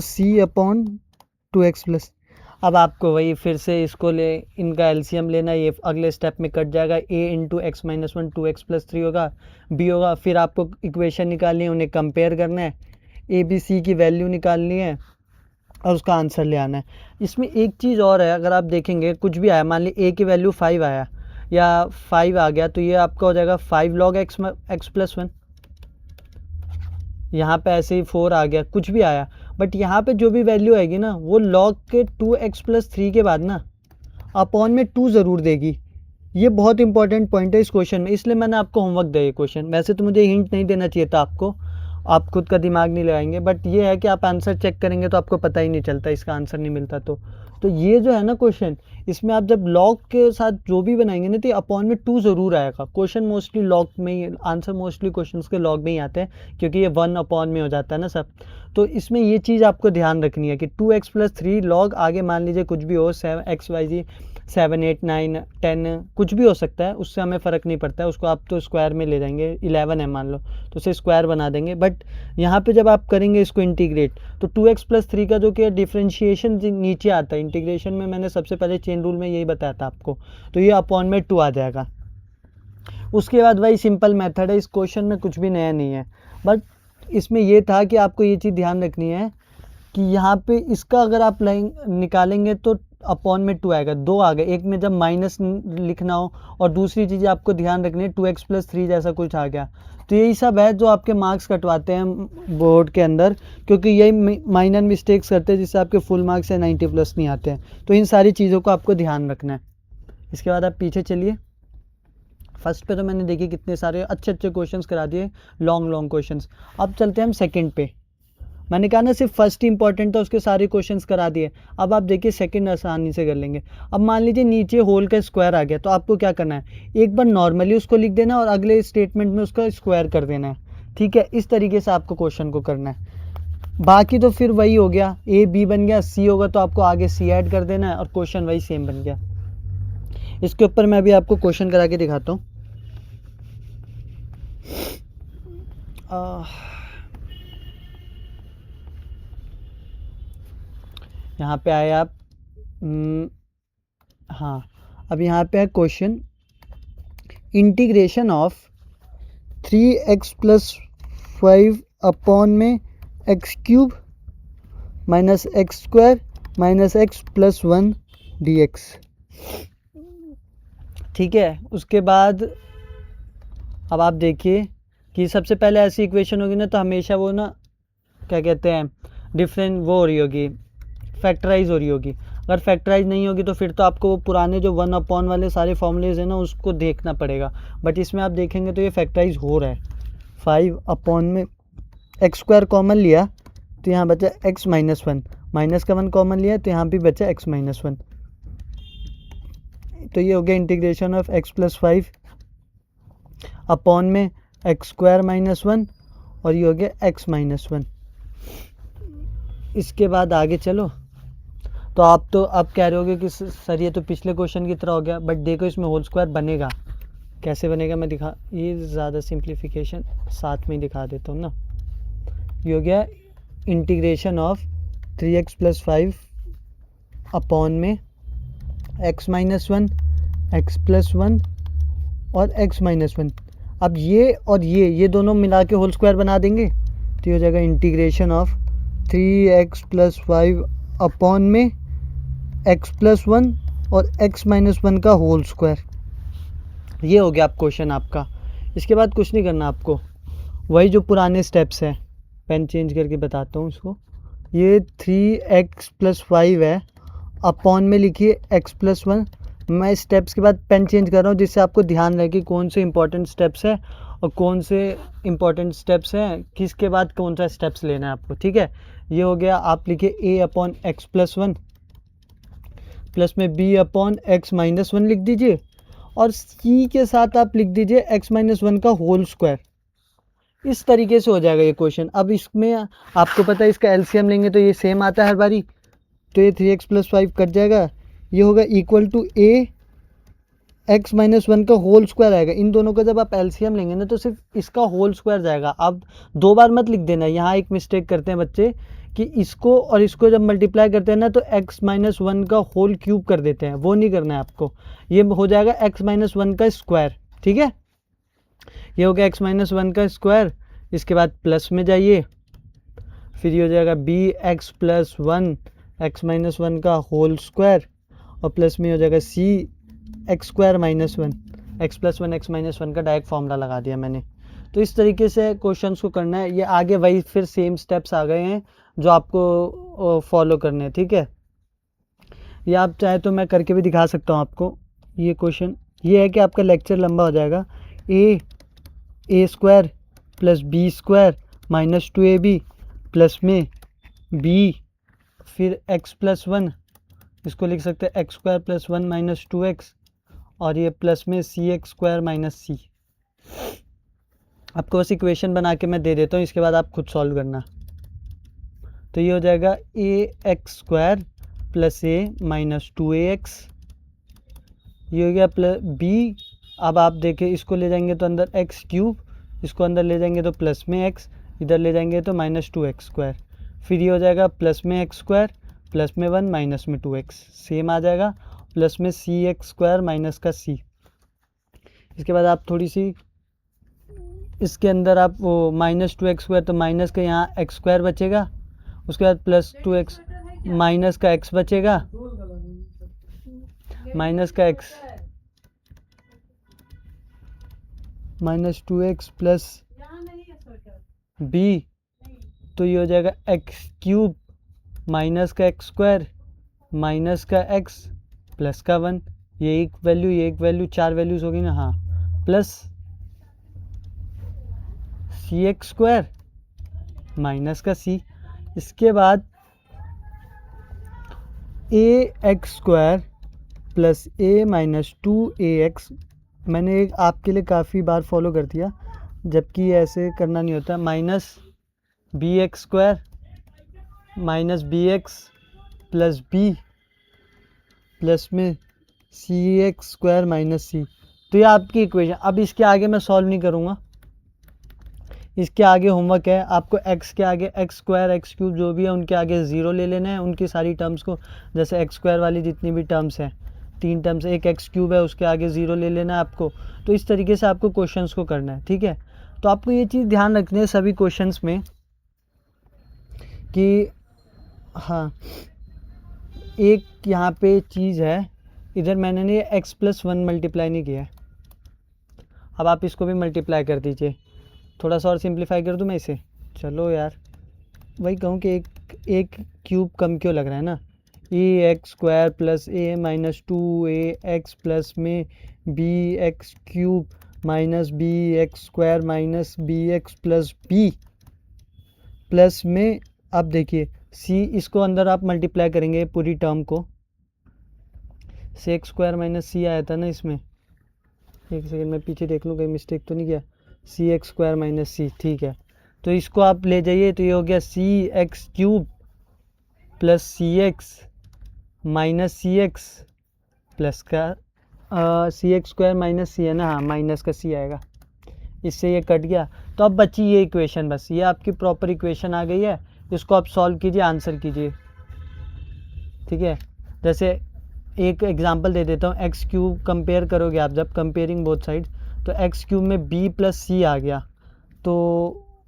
Speaker 1: c अपॉन 2x प्लस। अब आपको वही फिर से इसको ले इनका एलसीएम लेना, ये अगले स्टेप में कट जाएगा, a into x minus one 2x+3 होगा, b होगा, फिर आपको इक्वेशन निकालनी है, उन्हें कंपेयर करना है, ए बी सी की वैल्यू निकालनी है और उसका आंसर ले आना है। इसमें एक चीज़ और है, अगर आप देखेंगे कुछ भी आया, मान ली a की वैल्यू 5 आया या 5 आ गया, तो ये आपका हो जाएगा 5 log x+1। यहाँ पे ऐसे ही 4 आ गया, कुछ भी आया, बट यहाँ पे जो भी वैल्यू आएगी ना वो log के 2x+3 के बाद ना अपॉन में 2 ज़रूर देगी। ये बहुत इंपॉर्टेंट पॉइंट है इस क्वेश्चन में, इसलिए मैंने आपको होमवर्क दिया ये क्वेश्चन। वैसे तो मुझे हिंट नहीं देना चाहिए था आपको, आप खुद का दिमाग नहीं लगाएंगे, बट ये है कि आप आंसर चेक करेंगे तो आपको पता ही नहीं चलता, इसका आंसर नहीं मिलता। तो ये जो है ना क्वेश्चन, इसमें आप जब लॉग के साथ जो भी बनाएंगे ना तो अपॉन में 2 ज़रूर आएगा। क्वेश्चन मोस्टली लॉग में ही, आंसर मोस्टली क्वेश्चन के लॉग में ही आते हैं, क्योंकि ये 1 अपॉन में हो जाता है ना सब। तो इसमें ये चीज़ आपको ध्यान रखनी है कि 2x+3 लॉग, आगे मान लीजिए कुछ भी हो, 7xyz 7 8 9 10 कुछ भी हो सकता है, उससे हमें फ़र्क नहीं पड़ता है, उसको आप तो स्क्वायर में ले जाएंगे, 11 है मान लो तो उसे स्क्वायर बना देंगे। बट यहाँ पे जब आप करेंगे इसको इंटीग्रेट, तो 2x+3 का जो कि डिफ्रेंशिएशन नीचे आता है, इंटीग्रेशन में मैंने सबसे पहले चेन रूल में यही बताया था आपको, तो ये अपॉन में 2 आ जाएगा। उसके बाद वही सिंपल मेथड है, इस क्वेश्चन में कुछ भी नया नहीं है, बट इसमें ये था कि आपको ये चीज़ ध्यान रखनी है कि यहाँ पे इसका अगर आप लाइन निकालेंगे तो अपॉन में 2 आएगा, 2 आ गए, एक में जब माइनस लिखना हो, और दूसरी चीज़ आपको ध्यान रखनी है 2x+3 जैसा कुछ आ गया। तो यही सब है जो आपके मार्क्स कटवाते हैं बोर्ड के अंदर, क्योंकि यही माइनर मिस्टेक्स करते हैं जिससे आपके फुल मार्क्स या 90+ नहीं आते हैं। तो इन सारी चीज़ों को आपको ध्यान रखना है। इसके बाद आप पीछे चलिए, फर्स्ट पे तो मैंने देखिए कितने सारे अच्छे अच्छे क्वेश्चंस करा दिए, लॉन्ग क्वेश्चंस। अब चलते हैं हम सेकंड पे। मैंने कहा ना सिर्फ फर्स्ट ही इंपॉर्टेंट था, उसके सारे क्वेश्चंस करा दिए। अब आप देखिए सेकंड आसानी से कर लेंगे। अब मान लीजिए नीचे होल का स्क्वायर आ गया, तो आपको क्या करना है, एक बार नॉर्मली उसको लिख देना और अगले स्टेटमेंट में उसका स्क्वायर कर देना है। ठीक है, इस तरीके से आपको क्वेश्चन को करना है। बाकी तो फिर वही हो गया, ए बी बन गया, सी होगा तो आपको आगे सी ऐड कर देना है और क्वेश्चन वही सेम बन गया। इसके ऊपर मैं अभी आपको क्वेश्चन करा के दिखाता हूँ। यहाँ पे आए आप, हाँ, अब यहाँ पे है question, integration of 3x+5 upon में x³ minus x² minus x+1 dx। ठीक है, उसके बाद अब आप देखिए कि सबसे पहले ऐसी इक्वेशन होगी ना तो हमेशा वो ना क्या कहते हैं, डिफरेंट वो हो रही होगी, फैक्टराइज हो रही होगी। अगर फैक्टराइज नहीं होगी तो फिर तो आपको वो पुराने जो 1 अपॉन वाले सारे फॉर्मूलेज हैं ना उसको देखना पड़ेगा, बट इसमें आप देखेंगे तो ये फैक्टराइज हो रहा है। 5 अपॉन में x² कॉमन लिया तो यहाँ बचा x-1, माइनस का 1 कॉमन लिया तो यहाँ भी बचा x-1। तो ये हो गया इंटीग्रेशन ऑफ x+5 अपॉन में x² - 1 और ये हो गया x-1। इसके बाद आगे चलो, तो आप कह रहे होगे कि सर ये तो पिछले क्वेश्चन की तरह हो गया, बट देखो इसमें होल स्क्वायर बनेगा कैसे बनेगा, मैं दिखा, ये ज़्यादा सिंप्लीफिकेशन साथ में ही दिखा देता हूँ ना। ये हो गया इंटीग्रेशन ऑफ 3x+5 अपॉन में x-1, x+1 और x-1। अब ये और ये दोनों मिला के होल स्क्वायर बना देंगे तो ये हो जाएगा इंटीग्रेशन ऑफ 3x+5 अपॉन में x+1 और x-1 का होल स्क्वायर। ये हो गया आप क्वेश्चन आपका। इसके बाद कुछ नहीं करना आपको, वही जो पुराने स्टेप्स हैं, पेन चेंज करके बताता हूँ उसको। ये 3x+5 है, अपॉन में लिखिए x+1। मैं स्टेप्स के बाद पेन चेंज कर रहा हूँ जिससे आपको ध्यान रहे कि कौन से इंपॉर्टेंट स्टेप्स है और कौन से इंपॉर्टेंट स्टेप्स हैं, किसके बाद कौन सा स्टेप्स लेना है आपको। ठीक है, ये हो गया, आप लिखिए a/x+1 प्लस में b/x-1 लिख दीजिए और c के साथ आप लिख दीजिए x-1 का होल स्क्वायर। इस तरीके से हो जाएगा ये क्वेश्चन। अब इसमें आपको पता है इसका एलसीएम लेंगे तो ये सेम आता है हर बारी, तो ये 3x+5 कट जाएगा, ये होगा इक्वल टू x-1 का होल स्क्वायर आएगा। इन दोनों का जब आप एलसीएम लेंगे ना तो सिर्फ इसका होल स्क्वायर जाएगा। अब 2 बार मत लिख देना, यहाँ एक मिस्टेक करते हैं बच्चे कि इसको और इसको जब मल्टीप्लाई करते हैं ना तो x-1 का होल क्यूब कर देते हैं, वो नहीं करना है आपको। ये हो जाएगा x-1 का स्क्वायर, ठीक है, ये हो गया x-1 का स्क्वायर। इसके बाद प्लस में जाइए, फिर ये हो जाएगा bx+1 x-1 का होल स्क्वायर, और प्लस में हो जाएगा c x² - 1 x+1 x-1 का डायरेक्ट फॉर्मूला लगा दिया मैंने। तो इस तरीके से क्वेश्चंस को करना है। ये आगे वही फिर सेम स्टेप्स आ गए हैं जो आपको फॉलो करने हैं, ठीक है। ये आप चाहे तो मैं करके भी दिखा सकता हूँ आपको। ये क्वेश्चन ये है कि आपका लेक्चर लंबा हो जाएगा। a² + b² - 2ab प्लस में b, फिर x+1, इसको लिख सकते हैं x² + 1 - 2x, और ये प्लस में cx² - c। आपको बस इक्वेशन बना के मैं दे देता हूँ, इसके बाद आप खुद सॉल्व करना। तो ये हो जाएगा ax² + a - 2ax, ये हो गया प्लस b। अब आप देखें, इसको ले जाएंगे तो अंदर x³, इसको अंदर ले जाएंगे तो प्लस में x, इधर ले जाएंगे तो -2x², फिर ये हो जाएगा प्लस में x² प्लस में 1 माइनस में 2x, सेम आ जाएगा, प्लस में cx² माइनस का c। इसके बाद आप थोड़ी सी इसके अंदर आप वो -2x² तो माइनस का यहाँ x² बचेगा, उसके बाद +2x माइनस का x बचेगा, माइनस का x -2x प्लस b, तो ये हो जाएगा x³ माइनस का x² माइनस का x प्लस का 1, ये एक वैल्यू ये एक वैल्यू, 4 वैल्यूज होगी ना, हाँ, प्लस cx² माइनस का c। इसके बाद ax² + a - 2ax, मैंने एक आपके लिए काफ़ी बार फॉलो कर दिया, जबकि ऐसे करना नहीं होता। Minus bx² minus bx plus b plus में cx² - c। तो ये आपकी इक्वेशन। अब इसके आगे मैं सॉल्व नहीं करूँगा, इसके आगे होमवर्क है आपको x के आगे x² x³ जो भी है उनके आगे 0 ले लेना है, उनकी सारी टर्म्स को, जैसे x² वाली जितनी भी टर्म्स हैं, 3 टर्म्स, एक x³ है उसके आगे 0 ले लेना है आपको। तो इस तरीके से आपको क्वेश्चंस को करना है, ठीक है। तो आपको ये चीज़ ध्यान रखनी है सभी क्वेश्चंस में कि हाँ, एक यहाँ पे चीज़ है, इधर मैंने ने x+1 मल्टीप्लाई नहीं किया है, अब आप इसको भी मल्टीप्लाई कर दीजिए। थोड़ा सा और सिंप्लीफाई कर दूँ मैं इसे, चलो यार, वही कहूँ कि एक क्यूब कम क्यों लग रहा है ना। ax² + a - 2ax प्लस में bx³ minus bx² minus bx plus b plus में, अब देखिए c, इसको अंदर आप मल्टीप्लाई करेंगे पूरी टर्म को, cx² - c आया था ना इसमें, एक सेकेंड मैं पीछे देख लूँ कहीं मिस्टेक तो नहीं किया, cx² - c, ठीक है। तो इसको आप ले जाइए, तो ये हो गया cx³ plus cx minus cx plus का cx² - c है ना, हाँ, माइनस का c आएगा, इससे ये कट गया। तो अब बची ये इक्वेशन, बस ये आपकी प्रॉपर इक्वेशन आ गई है, इसको आप सॉल्व कीजिए, आंसर कीजिए, ठीक है। जैसे एक एग्जांपल दे देता हूँ, x³ कंपेयर करोगे आप जब कंपेयरिंग बोथ साइड, तो x³ में b + c आ गया, तो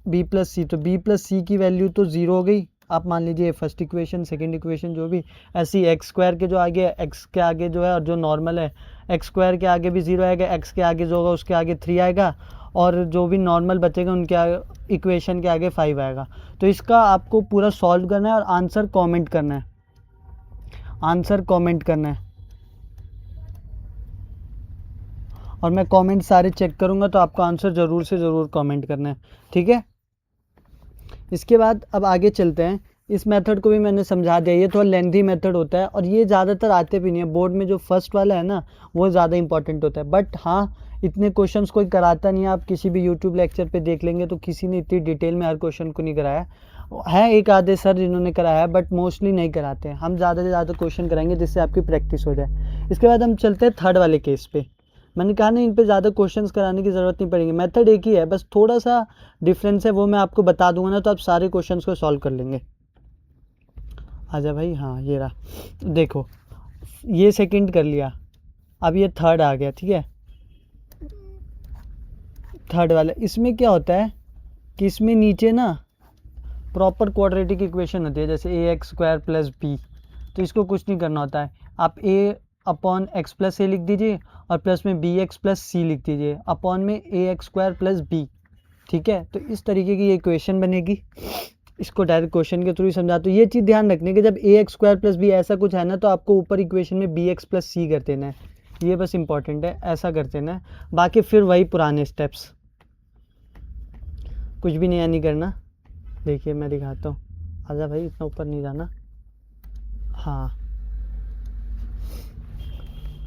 Speaker 1: b + c, तो b + c की वैल्यू तो 0 हो गई। आप मान लीजिए फर्स्ट इक्वेशन सेकंड इक्वेशन जो भी, ऐसी x² के जो आगे x के आगे जो है और जो नॉर्मल है, x² के आगे भी 0 आएगा, x के आगे जो होगा उसके आगे 3 आएगा, और जो भी नॉर्मल बचेगा उनके इक्वेशन के आगे 5 आएगा। तो इसका आपको पूरा सॉल्व करना है और आंसर कमेंट करना है, आंसर कमेंट करना है, और मैं कमेंट सारे चेक करूंगा, तो आपको आंसर ज़रूर से ज़रूर कमेंट करना है, ठीक है। इसके बाद अब आगे चलते हैं। इस मेथड को भी मैंने समझा दिया, ये थोड़ा लेंथी मेथड होता है और ये ज़्यादातर आते भी नहीं है बोर्ड में। जो फर्स्ट वाला है ना, वो ज़्यादा इंपॉर्टेंट होता है, बट हाँ, इतने क्वेश्चंस कोई कराता नहीं है। आप किसी भी यूट्यूब लेक्चर पे देख लेंगे तो किसी ने इतनी डिटेल में हर क्वेश्चन को नहीं कराया है। एक आधे सर जिन्होंने कराया है, बट मोस्टली नहीं कराते हैं। हम ज़्यादा से ज़्यादा क्वेश्चन कराएंगे जिससे आपकी प्रैक्टिस हो जाए। इसके बाद हम चलते हैं थर्ड वाले केस पे। मैंने कहा ना, इन पे ज़्यादा क्वेश्चंस कराने की ज़रूरत नहीं पड़ेगी, मेथड एक ही है, बस थोड़ा सा डिफरेंस है, वो मैं आपको बता दूंगा ना, तो आप सारे क्वेश्चंस को सॉल्व कर लेंगे। आजा भाई, हाँ ये रहा। देखो ये सेकंड कर लिया, अब ये थर्ड आ गया, ठीक है। थर्ड वाला इसमें क्या होता है कि इसमें नीचे ना प्रॉपर क्वाड्रेटिक इक्वेशन होती है, जैसे ए एक्स स्क्वायर प्लस बी। तो इसको कुछ नहीं करना होता है, आप ए अपॉन एक्स प्लस ए लिख दीजिए और प्लस में बी एक्स प्लस सी लिख दीजिए, अपॉन में ए एक्स स्क्वायर प्लस बी, ठीक है। तो इस तरीके की ये इक्वेशन बनेगी। इसको डायरेक्ट क्वेश्चन के थ्रू ही समझा। तो ये चीज़ ध्यान रखने की, जब ए एक्स स्क्वायर प्लस बी ऐसा कुछ है ना, तो आपको ऊपर इक्वेशन में बी एक्स प्लस सी कर देना है, ये बस इंपॉर्टेंट है, ऐसा कर देना है। बाकी फिर वही पुराने स्टेप्स, कुछ भी नया नहीं करना। देखिए मैं दिखाता हूँ, आजा भाई, इतना ऊपर नहीं जाना। हाँ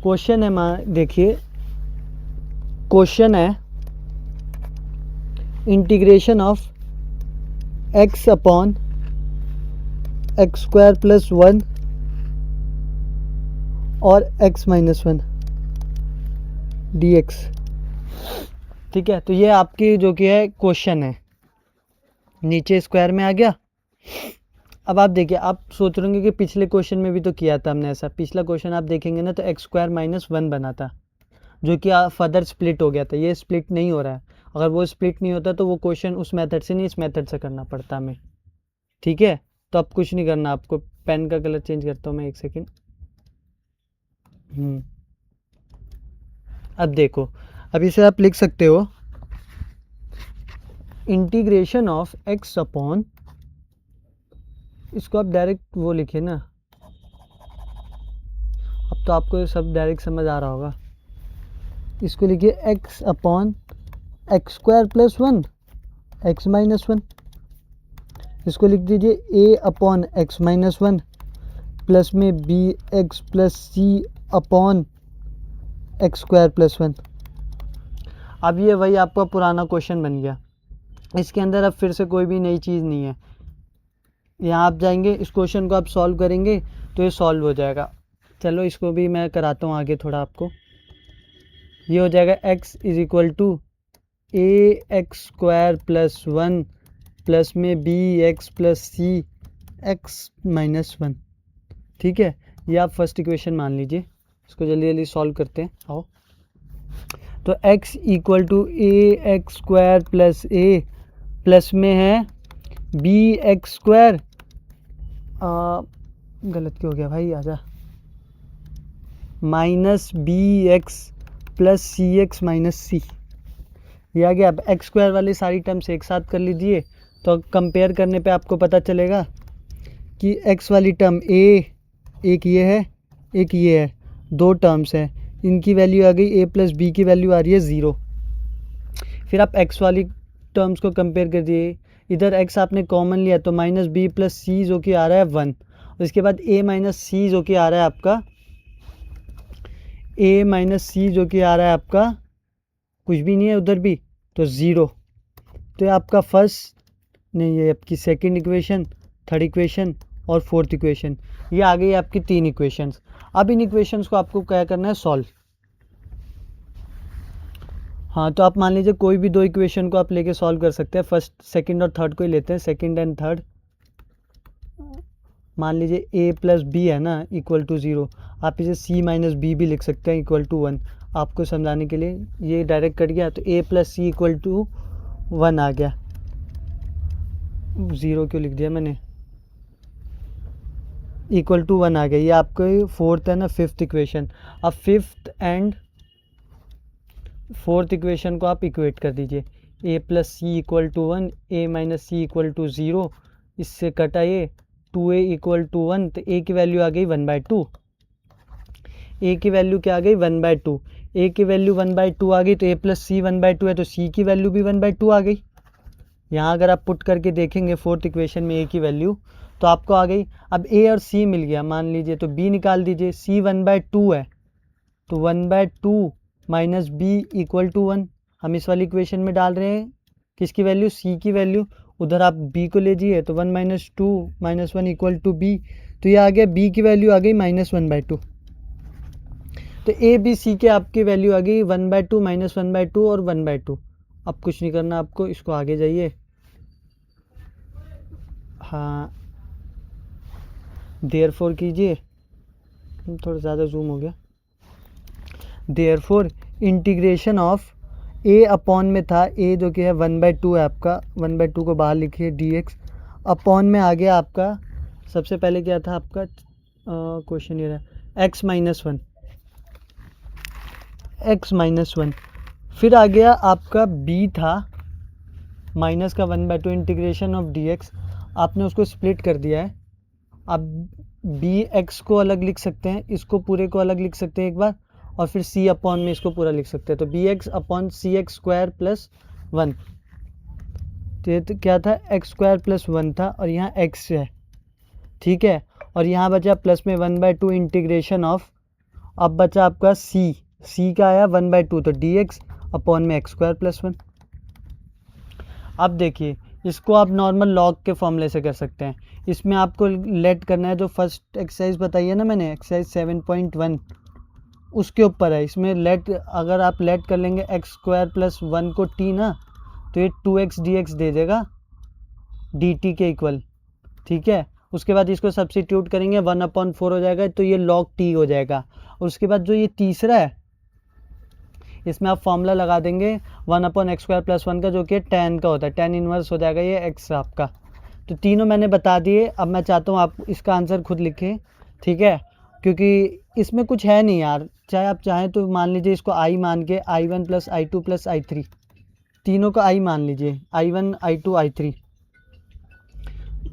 Speaker 1: क्वेश्चन है, देखिए क्वेश्चन है integration of x upon X square plus 1 और एक्स माइनस 1 डी एक्स, ठीक है। तो ये आपकी जो कि है क्वेश्चन है, नीचे स्क्वायर में आ गया। अब आप देखिए, आप सोच रहे होंगे कि पिछले क्वेश्चन में भी तो किया था हमने ऐसा। पिछला क्वेश्चन आप देखेंगे ना, तो एक्स स्क्वायर माइनस 1 बना था, जो कि फर्दर स्प्लिट हो गया था। ये स्प्लिट नहीं हो रहा है, अगर वो स्प्लिट नहीं होता तो वो क्वेश्चन उस मेथड से नहीं, इस मेथड से करना पड़ता हमें, ठीक है। तो अब कुछ नहीं करना आपको, पेन का कलर चेंज करता हूँ मैं, एक सेकेंड। अब देखो, अब इसे आप लिख सकते हो इंटीग्रेशन ऑफ एक्स अपॉन, इसको आप डायरेक्ट वो लिखे ना, अब तो आपको ये सब डायरेक्ट समझ आ रहा होगा। इसको लिखिए x upon X square plus 1 x minus 1। इसको लिख दीजिए ए अपॉन एक्स माइनस 1 प्लस में बी एक्स प्लस सी अपॉन एक्स स्क्वायर प्लस 1। अब ये वही आपका पुराना क्वेश्चन बन गया, इसके अंदर अब फिर से कोई भी नई चीज़ नहीं है। यहाँ आप जाएंगे, इस क्वेश्चन को आप सॉल्व करेंगे तो ये सॉल्व हो जाएगा। चलो इसको भी मैं कराता हूँ आगे थोड़ा आपको। ये हो जाएगा x is equal to A x square plus 1 plus में B x plus C x minus 1, ठीक है। ये आप फर्स्ट इक्वेशन मान लीजिए। इसको जल्दी जल्दी सॉल्व करते हैं, आओ। तो x equal to A x square plus A plus में है बी एक्स स्क्वायर, गलत क्यों हो गया भाई, आजा, minus B x plus C x minus सी, ये आ गया। अब एक्स स्क्वायर वाली सारी टर्म्स एक साथ कर लीजिए, तो कंपेयर करने पे आपको पता चलेगा कि एक्स वाली टर्म ए, एक ये है, एक ये है, दो टर्म्स हैं, इनकी वैल्यू आ गई ए प्लस बी की वैल्यू आ रही है 0। फिर आप एक्स वाली टर्म्स को कंपेयर कर दिए, इधर एक्स आपने कॉमन लिया तो माइनस बी प्लस सी जो कि आ रहा है 1, और इसके बाद ए माइनस सी जो कि आ रहा है आपका, ए माइनस सी जो कि आ रहा है आपका कुछ भी नहीं है उधर भी, तो 0। तो ये आपका फर्स्ट नहीं, ये आपकी सेकंड इक्वेशन, थर्ड इक्वेशन और फोर्थ इक्वेशन, ये आ गई आपकी 3 इक्वेशंस। अब इन इक्वेशंस को आपको क्या करना है, सॉल्व। हाँ तो आप मान लीजिए कोई भी दो इक्वेशन को आप लेके सॉल्व कर सकते हैं, फर्स्ट सेकंड और थर्ड को ही लेते हैं, सेकंड एंड थर्ड। मान लीजिए ए प्लस बी है ना इक्वल टू 0, आप इसे सी माइनस बी भी लिख सकते हैं इक्वल टू 1। आपको समझाने के लिए ये डायरेक्ट कट गया, तो ए प्लस सी इक्वल टू 1 आ गया। 0 क्यों लिख दिया मैंने, इक्वल टू 1 आ गया। ये आपको फोर्थ है ना, फिफ्थ इक्वेशन। अब फिफ्थ एंड फोर्थ इक्वेशन को आप इक्वेट कर दीजिए, A plus C equal to 1, A minus C equal to 0, इससे कटा ये 2a इक्वल टू 1, तो a की वैल्यू आ गई 1/2। a की वैल्यू क्या आ गई 1/2, a की वैल्यू 1/2 आ गई, तो a प्लस सी 1/2 है, तो c की वैल्यू भी 1/2 आ गई। यहाँ अगर आप पुट करके देखेंगे फोर्थ इक्वेशन में a की वैल्यू, तो आपको आ गई। अब a और c मिल गया मान लीजिए, तो b निकाल दीजिए, c 1/2 है, तो 1/2 माइनस बी इक्वल टू 1। हम इस वाली इक्वेशन में डाल रहे हैं किसकी वैल्यू, c की वैल्यू, उधर आप b को ले जाइए, तो 1 माइनस 2 माइनस 1 इक्वल टू b, तो ये आ गया b की वैल्यू आ गई -1/2। तो a b c के आपकी वैल्यू आ गई 1/2 -1/2 और 1/2। अब कुछ नहीं करना आपको, इसको आगे जाइए। हाँ देयरफॉर कीजिए, थोड़ा ज़्यादा जूम हो गया। Therefore integration of A upon में था, ए जो कि है 1/2 है आपका, 1/2 को बाहर लिखिए, dx अपॉन में आ गया आपका, सबसे पहले क्या था आपका क्वेश्चन ये रहा x माइनस वन, फिर आ गया आपका b था माइनस का 1/2 इंटीग्रेशन ऑफ dx, आपने उसको स्प्लिट कर दिया है। अब bx को अलग लिख सकते हैं, इसको पूरे को अलग लिख सकते हैं एक बार, और फिर c अपॉन में इसको पूरा लिख सकते हैं, तो bx अपॉन cx² प्लस 1, तो ये तो क्या था x² प्लस 1 था, और यहाँ x है, ठीक है, और यहाँ बचा प्लस में 1/2 इंटीग्रेशन ऑफ, अब बचा आपका c का आया 1/2, तो dx अपॉन में x² प्लस 1। अब देखिए इसको आप नॉर्मल लॉग के फॉर्मूले से कर सकते हैं, इसमें आपको लेट करना है, जो फर्स्ट एक्सरसाइज बताई है ना मैंने, एक्सरसाइज 7.1 उसके ऊपर है। इसमें लेट, अगर आप लेट कर लेंगे x² प्लस 1 को t ना, तो ये 2x dx दे देगा dt के इक्वल, ठीक है। उसके बाद इसको सब्सिट्यूट करेंगे, 1/4 हो जाएगा, तो ये log t हो जाएगा। और उसके बाद जो ये तीसरा है, इसमें आप फॉर्मूला लगा देंगे 1/x² प्लस 1 का, जो कि tan का होता है, tan इनवर्स हो जाएगा ये x आपका। तो तीनों मैंने बता दिए। अब मैं चाहता हूँ आप इसका आंसर खुद लिखें, ठीक है, क्योंकि इसमें कुछ है नहीं यार। चाहे आप चाहें तो मान लीजिए इसको i मान के i1 plus i2 plus i3, तीनों का i मान लीजिए, i1 i2 i3।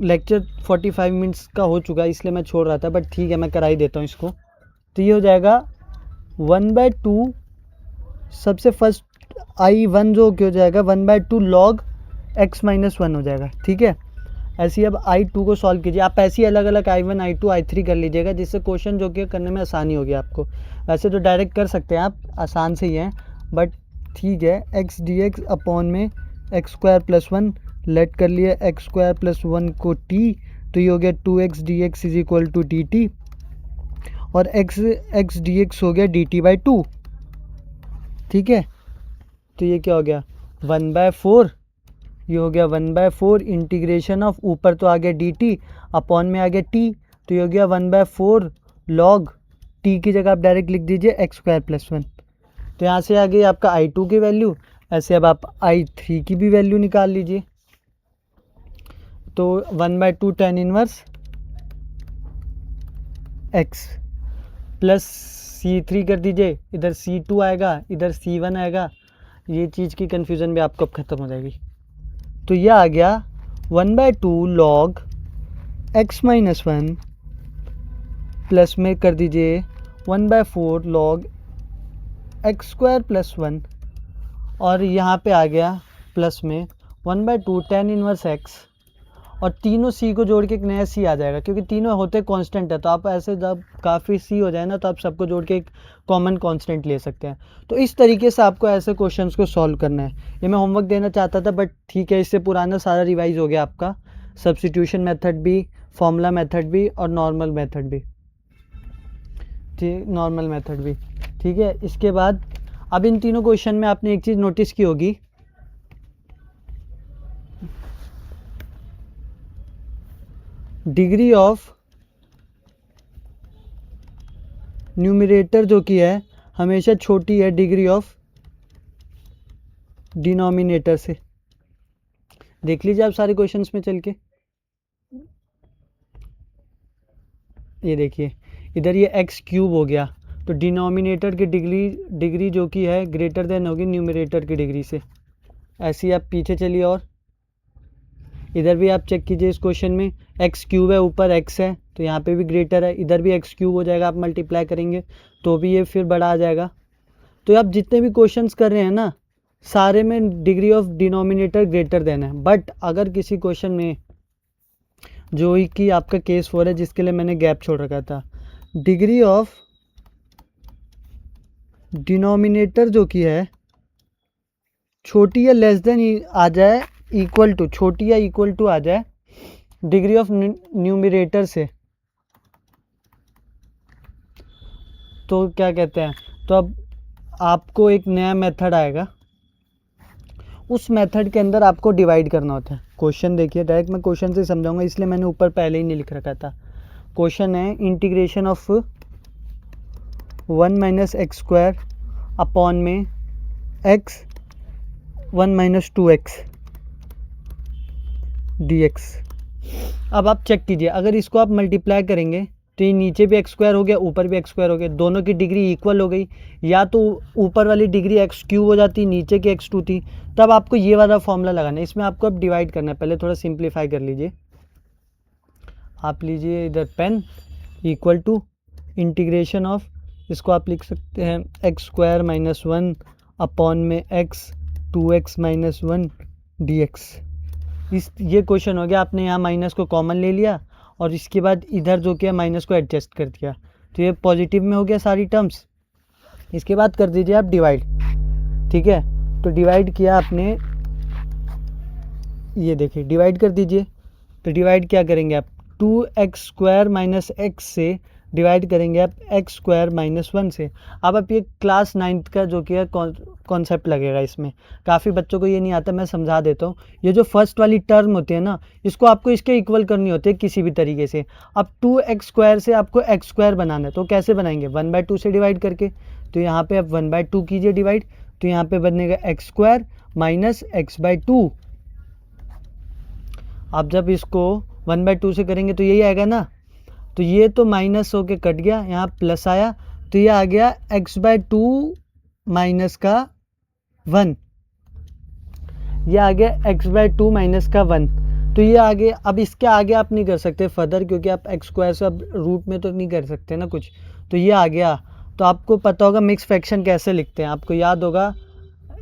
Speaker 1: Lecture 45 minutes का हो चुका है, इसलिए मैं छोड़ रहा था, बट ठीक है मैं करा ही देता हूँ इसको। तो ये हो जाएगा 1/2, सबसे फर्स्ट i1 जो क्या हो जाएगा 1/2 log x माइनस 1 हो जाएगा, ठीक है। ऐसे ही अब i2 को सॉल्व कीजिए, आप ऐसे ही अलग अलग i1 i2 i3 कर लीजिएगा, जिससे क्वेश्चन जो कि करने में आसानी होगी आपको। वैसे तो डायरेक्ट कर सकते हैं आप, आसान से ही है, बट ठीक है। x dx अपॉन में x² प्लस 1 लेट कर लिए, x² प्लस 1 को t, तो ये हो गया 2x dx is equal to dt, और x dx हो गया dt/2, ठीक है। तो ये क्या हो गया 1/4, ये हो गया 1/4 इंटीग्रेशन ऑफ, ऊपर तो आ गया dt अपॉन में आ गया t, तो ये हो गया 1/4 log t की जगह आप डायरेक्ट लिख दीजिए x² प्लस 1। तो यहाँ से आ गई आपका i2 की वैल्यू। ऐसे अब आप i3 की भी वैल्यू निकाल लीजिए, तो 1/2 tan inverse x plus c3 कर दीजिए, इधर c2 आएगा, इधर c1 आएगा, ये चीज़ की कन्फ्यूज़न भी आपको अब ख़त्म हो जाएगी। तो यह आ गया 1/2 log x माइनस 1 प्लस में कर दीजिए 1/4 log x² प्लस 1, और यहाँ पे आ गया प्लस में 1/2 tan इनवर्स x, और तीनों c को जोड़ के एक नया c आ जाएगा, क्योंकि तीनों होते कांस्टेंट है, तो आप ऐसे जब काफ़ी c हो जाए ना, तो आप सबको जोड़ के एक कॉमन कांस्टेंट ले सकते हैं। तो इस तरीके से आपको ऐसे क्वेश्चंस को सॉल्व करना है। ये मैं होमवर्क देना चाहता था, बट ठीक है, इससे पुराना सारा रिवाइज हो गया आपका, सब्स्टिट्यूशन मेथड भी, फॉर्मूला मेथड भी, और नॉर्मल मेथड भी, ठीक है। इसके बाद अब इन तीनों क्वेश्चन में आपने एक चीज़ नोटिस की होगी, डिग्री ऑफ न्यूमरेटर जो कि है हमेशा छोटी है डिग्री ऑफ डिनोमिनेटर से। देख लीजिए आप सारे क्वेश्चंस में चल के, ये देखिए इधर ये x³ हो गया, तो डिनोमिनेटर की डिग्री जो कि है ग्रेटर देन होगी न्यूमरेटर की डिग्री से। ऐसे ही आप पीछे चलिए, और इधर भी आप चेक कीजिए, इस क्वेश्चन में x³ है, ऊपर x है, तो यहाँ पे भी ग्रेटर है, इधर भी x³ हो जाएगा, आप मल्टीप्लाई करेंगे तो भी ये फिर बड़ा आ जाएगा। तो आप जितने भी क्वेश्चंस कर रहे हैं ना, सारे में degree of denominator greater than है। बट अगर किसी क्वेश्चन में जो कि आपका केस 4 है, जिसके लिए मैंने गैप छोड़ रखा था, डिग्री ऑफ डिनोमिनेटर जो कि है छोटी या लेस देन आ जाए, इक्वल टू, छोटी या इक्वल टू आ जाए डिग्री ऑफ न्यूमरेटर से, तो क्या कहते हैं, तो अब आपको एक नया मेथड आएगा, उस मेथड के अंदर आपको डिवाइड करना होता है। क्वेश्चन देखिए, डायरेक्ट मैं क्वेश्चन से समझाऊंगा, इसलिए मैंने ऊपर पहले ही नहीं लिख रखा था। क्वेश्चन है integration of 1 minus x square upon में x 1 माइनस 2x dx। अब आप चेक कीजिए, अगर इसको आप मल्टीप्लाई करेंगे तो ये नीचे भी एक्स स्क्वायर हो गया, ऊपर भी एक्स स्क्वायर हो गया, दोनों की डिग्री इक्वल हो गई। या तो ऊपर वाली डिग्री एक्स क्यूब हो जाती, नीचे की एक्स टू थी, तब आपको ये वाला फॉर्मूला लगाना है। इसमें आपको अब डिवाइड करना है। पहले थोड़ा सिंप्लीफाई कर लीजिए। आप लीजिए इधर pen, equal to integration of, इसको आप लिख सकते हैं एक्स स्क्वायर माइनस 1 अपॉन में एक्स 2x माइनस 1 dx। ये क्वेश्चन हो गया, आपने यहाँ माइनस को कॉमन ले लिया और इसके बाद इधर जो किया माइनस को एडजस्ट कर दिया, तो ये पॉजिटिव में हो गया सारी टर्म्स। इसके बाद कर दीजिए आप डिवाइड। ठीक है, तो डिवाइड किया आपने, ये देखिए डिवाइड कर दीजिए। तो डिवाइड क्या करेंगे आप, 2x स्क्वायर माइनस एक्स से डिवाइड करेंगे आप एक्स स्क्वायर माइनस 1 से। अब आप ये क्लास 9th का जो कि है कॉन्सेप्ट लगेगा, इसमें काफ़ी बच्चों को ये नहीं आता, मैं समझा देता हूँ। ये जो फर्स्ट वाली टर्म होती है ना, इसको आपको इसके इक्वल करनी होती है किसी भी तरीके से। अब 2x स्क्वायर से आपको एक्स स्क्वायर बनाना है, तो कैसे बनाएंगे, 1/2 से डिवाइड करके। तो यहाँ पे आप 1/2 कीजिए डिवाइड, तो यहाँ पे बनेगा एक्स स्क्वायर माइनस x/2। आप जब इसको 1/2 से करेंगे तो यही आएगा ना, तो ये तो माइनस होके कट गया, यहाँ प्लस आया, तो ये आ गया x/2 माइनस का 1, ये आ गया x/2 माइनस का 1। तो ये आगे, अब इसके आगे आप नहीं कर सकते फर्दर, क्योंकि आप एक्स स्क्वायर से अब रूट में तो नहीं कर सकते ना कुछ, तो ये आ गया। तो आपको पता होगा मिक्स फ्रैक्शन कैसे लिखते हैं, आपको याद होगा,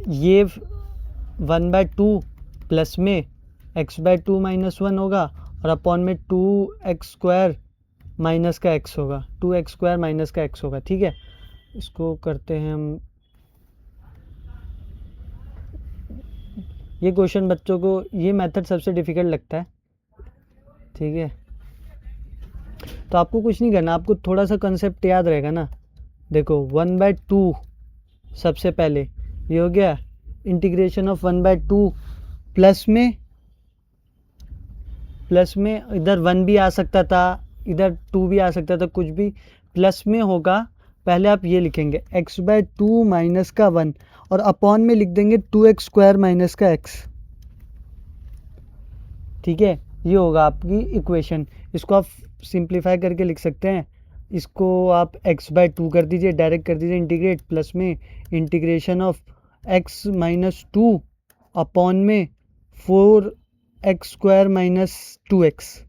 Speaker 1: ये 1/2 प्लस में x/2 माइनस 1 होगा और अपॉन में 2x स्क्वायर माइनस का x होगा, 2x स्क्वायर माइनस का x होगा। ठीक है, इसको करते हैं हम। ये क्वेश्चन बच्चों को, ये मेथड सबसे डिफ़िकल्ट लगता है। ठीक है, तो आपको कुछ नहीं करना, आपको थोड़ा सा कंसेप्ट याद रहेगा ना। देखो 1/2 सबसे पहले ये हो गया, इंटीग्रेशन ऑफ 1/2 प्लस में इधर 1 भी आ सकता था, इधर 2 भी आ सकता था, कुछ भी प्लस में होगा। पहले आप ये लिखेंगे x/2 माइनस का 1 और अपॉन में लिख देंगे 2x स्क्वायर माइनस का x। ठीक है, ये होगा आपकी इक्वेशन। इसको आप सिंप्लीफाई करके लिख सकते हैं, इसको आप x/2 कर दीजिए, डायरेक्ट कर दीजिए इंटीग्रेट, प्लस में integration of x minus 2 upon में 4x स्क्वायर माइनस 2x।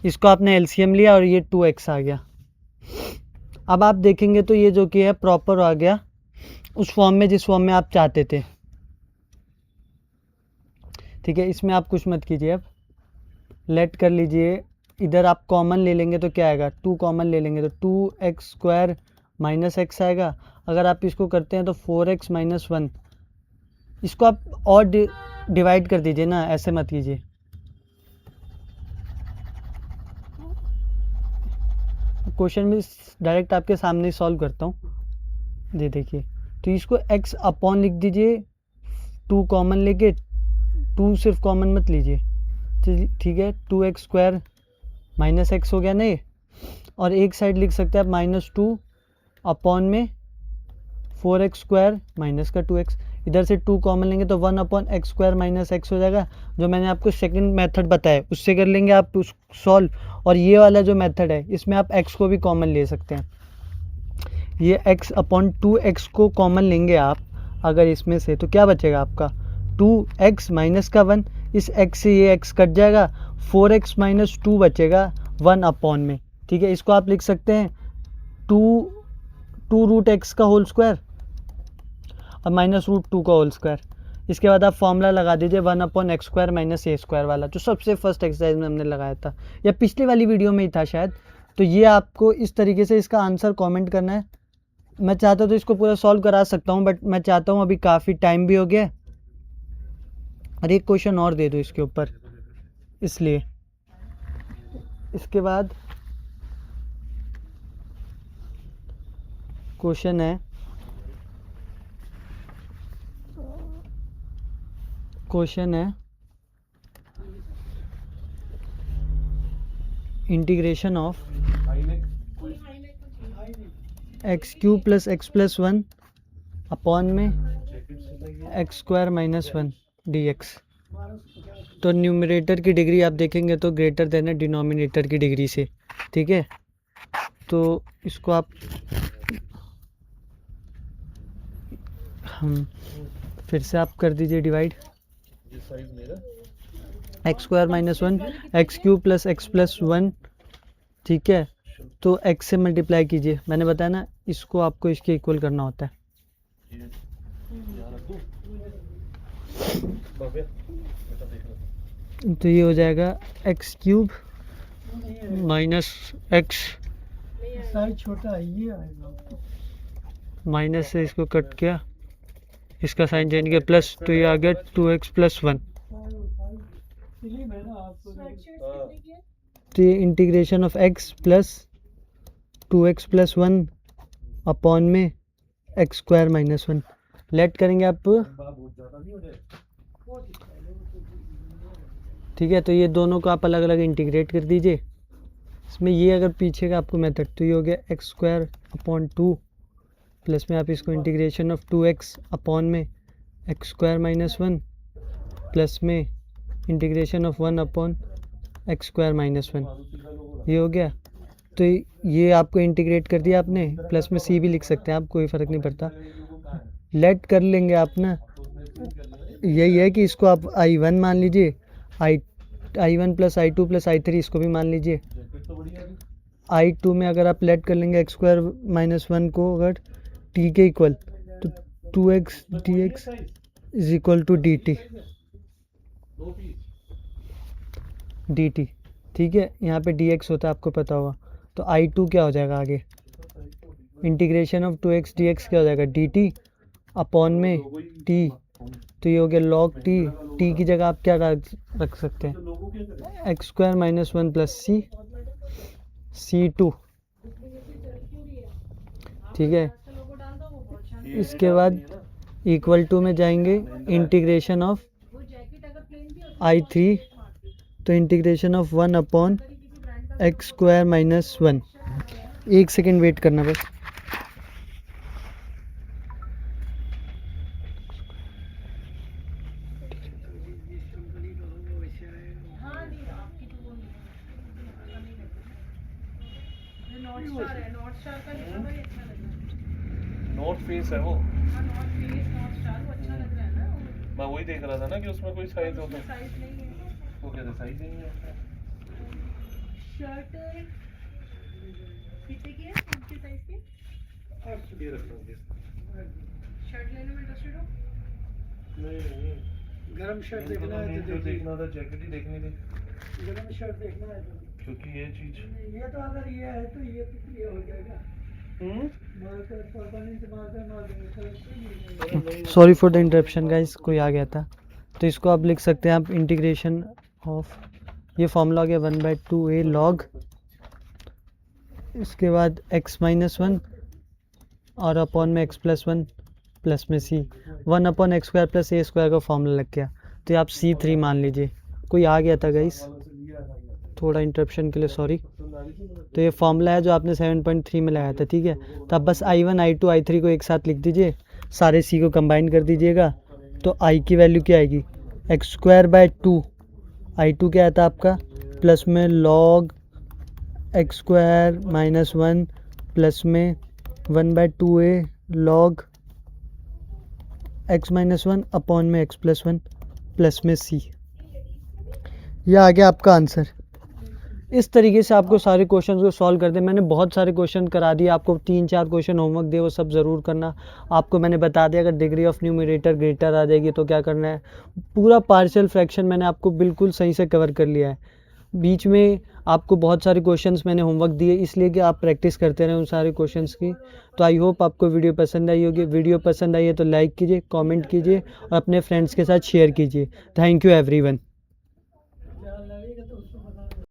Speaker 1: इसको आपने एलसीएम लिया और ये 2x आ गया। अब आप देखेंगे तो ये जो कि है प्रॉपर आ गया उस फॉर्म में जिस फॉर्म में आप चाहते थे। ठीक है, इसमें आप कुछ मत कीजिए, अब लेट कर लीजिए। इधर आप कॉमन ले लेंगे तो क्या आएगा, 2 कॉमन ले लेंगे तो 2x स्क्वायर माइनस x आएगा। अगर आप इसको करते हैं तो 4x माइनस 1। इसको आप और डिवाइड कर दीजिए ना, ऐसे मत कीजिए। क्वेश्चन में डायरेक्ट आपके सामने सॉल्व करता हूँ, ये देखिए। तो इसको x अपॉन लिख दीजिए, 2 कॉमन लेके, 2 सिर्फ कॉमन मत लीजिए। ठीक है, 2x स्क्वायर माइनस एक्स हो गया ना ये, और एक साइड लिख सकते हैं आप -2 अपॉन में 4x स्क्वायर माइनस का 2x। इधर से 2 कॉमन लेंगे तो 1 upon X square minus x हो जाएगा, जो मैंने आपको सेकंड मेथड बताया उससे कर लेंगे आप उस सॉल्व। और ये वाला जो मेथड है इसमें आप x को भी कॉमन ले सकते हैं। ये x अपॉन 2x को कॉमन लेंगे आप अगर इसमें से, तो क्या बचेगा आपका 2x माइनस का 1, इस x से ये x कट जाएगा, 4x माइनस 2 बचेगा 1 अपॉन में। ठीक है, इसको आप लिख सकते हैं 2 रूट एक्स का होल स्क्वायर और -√2 का होल स्क्वायर। इसके बाद आप फॉर्मूला लगा दीजिए 1 अपॉन एक्स स्क्वायर माइनस ए स्क्वायर वाला, जो सबसे फर्स्ट एक्सरसाइज में हमने लगाया था, या पिछली वाली वीडियो में ही था शायद। तो ये आपको इस तरीके से इसका आंसर कमेंट करना है। मैं चाहता तो इसको पूरा सॉल्व करा सकता हूँ, बट मैं चाहता हूँ अभी काफ़ी टाइम भी हो गया और एक क्वेश्चन और दे दो इसके ऊपर, इसलिए। इसके बाद क्वेश्चन है, integration of X cube plus X plus one upon में X square minus one D X. तो न्यूमरेटर की डिग्री आप देखेंगे तो ग्रेटर देन है डिनोमिनेटर की डिग्री से, ठीक है। तो इसको आप हम फिर से आप कर दीजिए divide, x square minus one x cube plus X plus one, ठीक है। तो एक्स से मल्टीप्लाई कीजिए, मैंने बताया ना इसको आपको इसके इक्वल करना होता है। तो ये हो जाएगा x cube minus x,
Speaker 2: size छोटा है ये आएगा,
Speaker 1: माइनस से इसको कट किया, इसका साइन चेंज किया प्लस, तो ये आ गया 2x प्लस वन। तो ये integration of x plus 2x plus one upon में X square minus one. Let करेंगे आप, ठीक है। तो ये दोनों को आप अलग अलग इंटीग्रेट कर दीजिए। इसमें ये अगर पीछे का आपको मेथड, तो ये हो गया X square upon two plus में आप इसको इंटीग्रेशन ऑफ 2x अपॉन में X square minus one plus में integration of 1 upon X square minus one, ये हो गया। तो ये आपको इंटीग्रेट कर दिया आपने, प्लस में c भी लिख सकते हैं आप, कोई फ़र्क नहीं पड़ता। लेट कर लेंगे आप ना, यही है कि इसको आप I1 मान लीजिए, I1 plus I2 plus I3 इसको भी मान लीजिए। I2 में अगर आप लेट कर लेंगे एक्स स्क्वायर माइनस वन को अगर t के इक्वल, तो 2x dx is equal to dt, ठीक है। यहाँ पे dx होता है आपको पता होगा। तो I2 क्या हो जाएगा आगे, इंटीग्रेशन ऑफ 2x dx क्या हो जाएगा dt अपॉन में t, तो ये हो गया log t की जगह आप क्या रख सकते हैं, x square minus one plus c2, ठीक है। इसके बाद इक्वल टू में जाएंगे इंटीग्रेशन ऑफ I3, तो integration of 1 upon X square minus one. एक सेकेंड वेट करना बस।
Speaker 3: नॉर्थ फेस है वो, मैं वही देख रहा था ना कि उसमें कोई साइज हो तो वो कहते साइज नहीं है।
Speaker 4: शर्ट कितने की है, कौन सी साइज की?
Speaker 3: ये रख लो,
Speaker 4: शर्ट लेने में इंटरेस्टेड हो?
Speaker 3: नहीं
Speaker 2: गरम शर्ट
Speaker 3: जो
Speaker 2: देखना है तो
Speaker 3: देखना था, जैकेट ही देखनी थी,
Speaker 2: गरम शर्ट देखना है तो,
Speaker 3: क्योंकि ये चीज
Speaker 2: ये तो अगर ये है तो ये हो जाएगा, मार्कर परमानेंट मार्कर मार देंगे।
Speaker 1: Sorry for the interruption guys, कोई आ गया था। तो इसको आप लिख सकते हैं आप इंटीग्रेशन ऑफ, ये फॉर्मूला हो गया 1/2a log, इसके बाद x माइनस वन और अपॉन में x प्लस वन प्लस में c, 1 upon X square plus a square का फॉर्मूला लग गया। तो ये आप c3 मान लीजिए। कोई आ गया था गाइस, थोड़ा इंटरप्शन के लिए सॉरी। तो ये फॉर्मूला है जो आपने 7.3 में लगाया था, ठीक है। तो आप बस I1 I2 I3 को एक साथ लिख दीजिए, सारे c को कंबाइन कर दीजिएगा। तो i की वैल्यू क्या आएगी, x square by two, I2 क्या आता है आपका, प्लस में log x square minus one plus में 1/2a log x minus one upon में x प्लस वन प्लस में c। यह आ गया आपका आंसर। इस तरीके से आपको सारे क्वेश्चंस को सॉल्व कर दे। मैंने बहुत सारे क्वेश्चन करा दिए, आपको 3-4 क्वेश्चन होमवर्क दिए, वो सब ज़रूर करना। आपको मैंने बता दिया अगर डिग्री ऑफ न्यूमरेटर ग्रेटर आ जाएगी तो क्या करना है। पूरा पार्शियल फ्रैक्शन मैंने आपको बिल्कुल सही से कवर कर लिया है। बीच में आपको बहुत सारे क्वेश्चंस मैंने होमवर्क दिए, इसलिए कि आप प्रैक्टिस करते रहें उन सारे क्वेश्चंस की। तो आई होप आपको वीडियो पसंद आई होगी। वीडियो पसंद आई है तो लाइक कीजिए, कमेंट कीजिए और अपने फ्रेंड्स के साथ शेयर कीजिए। Thank you everyone.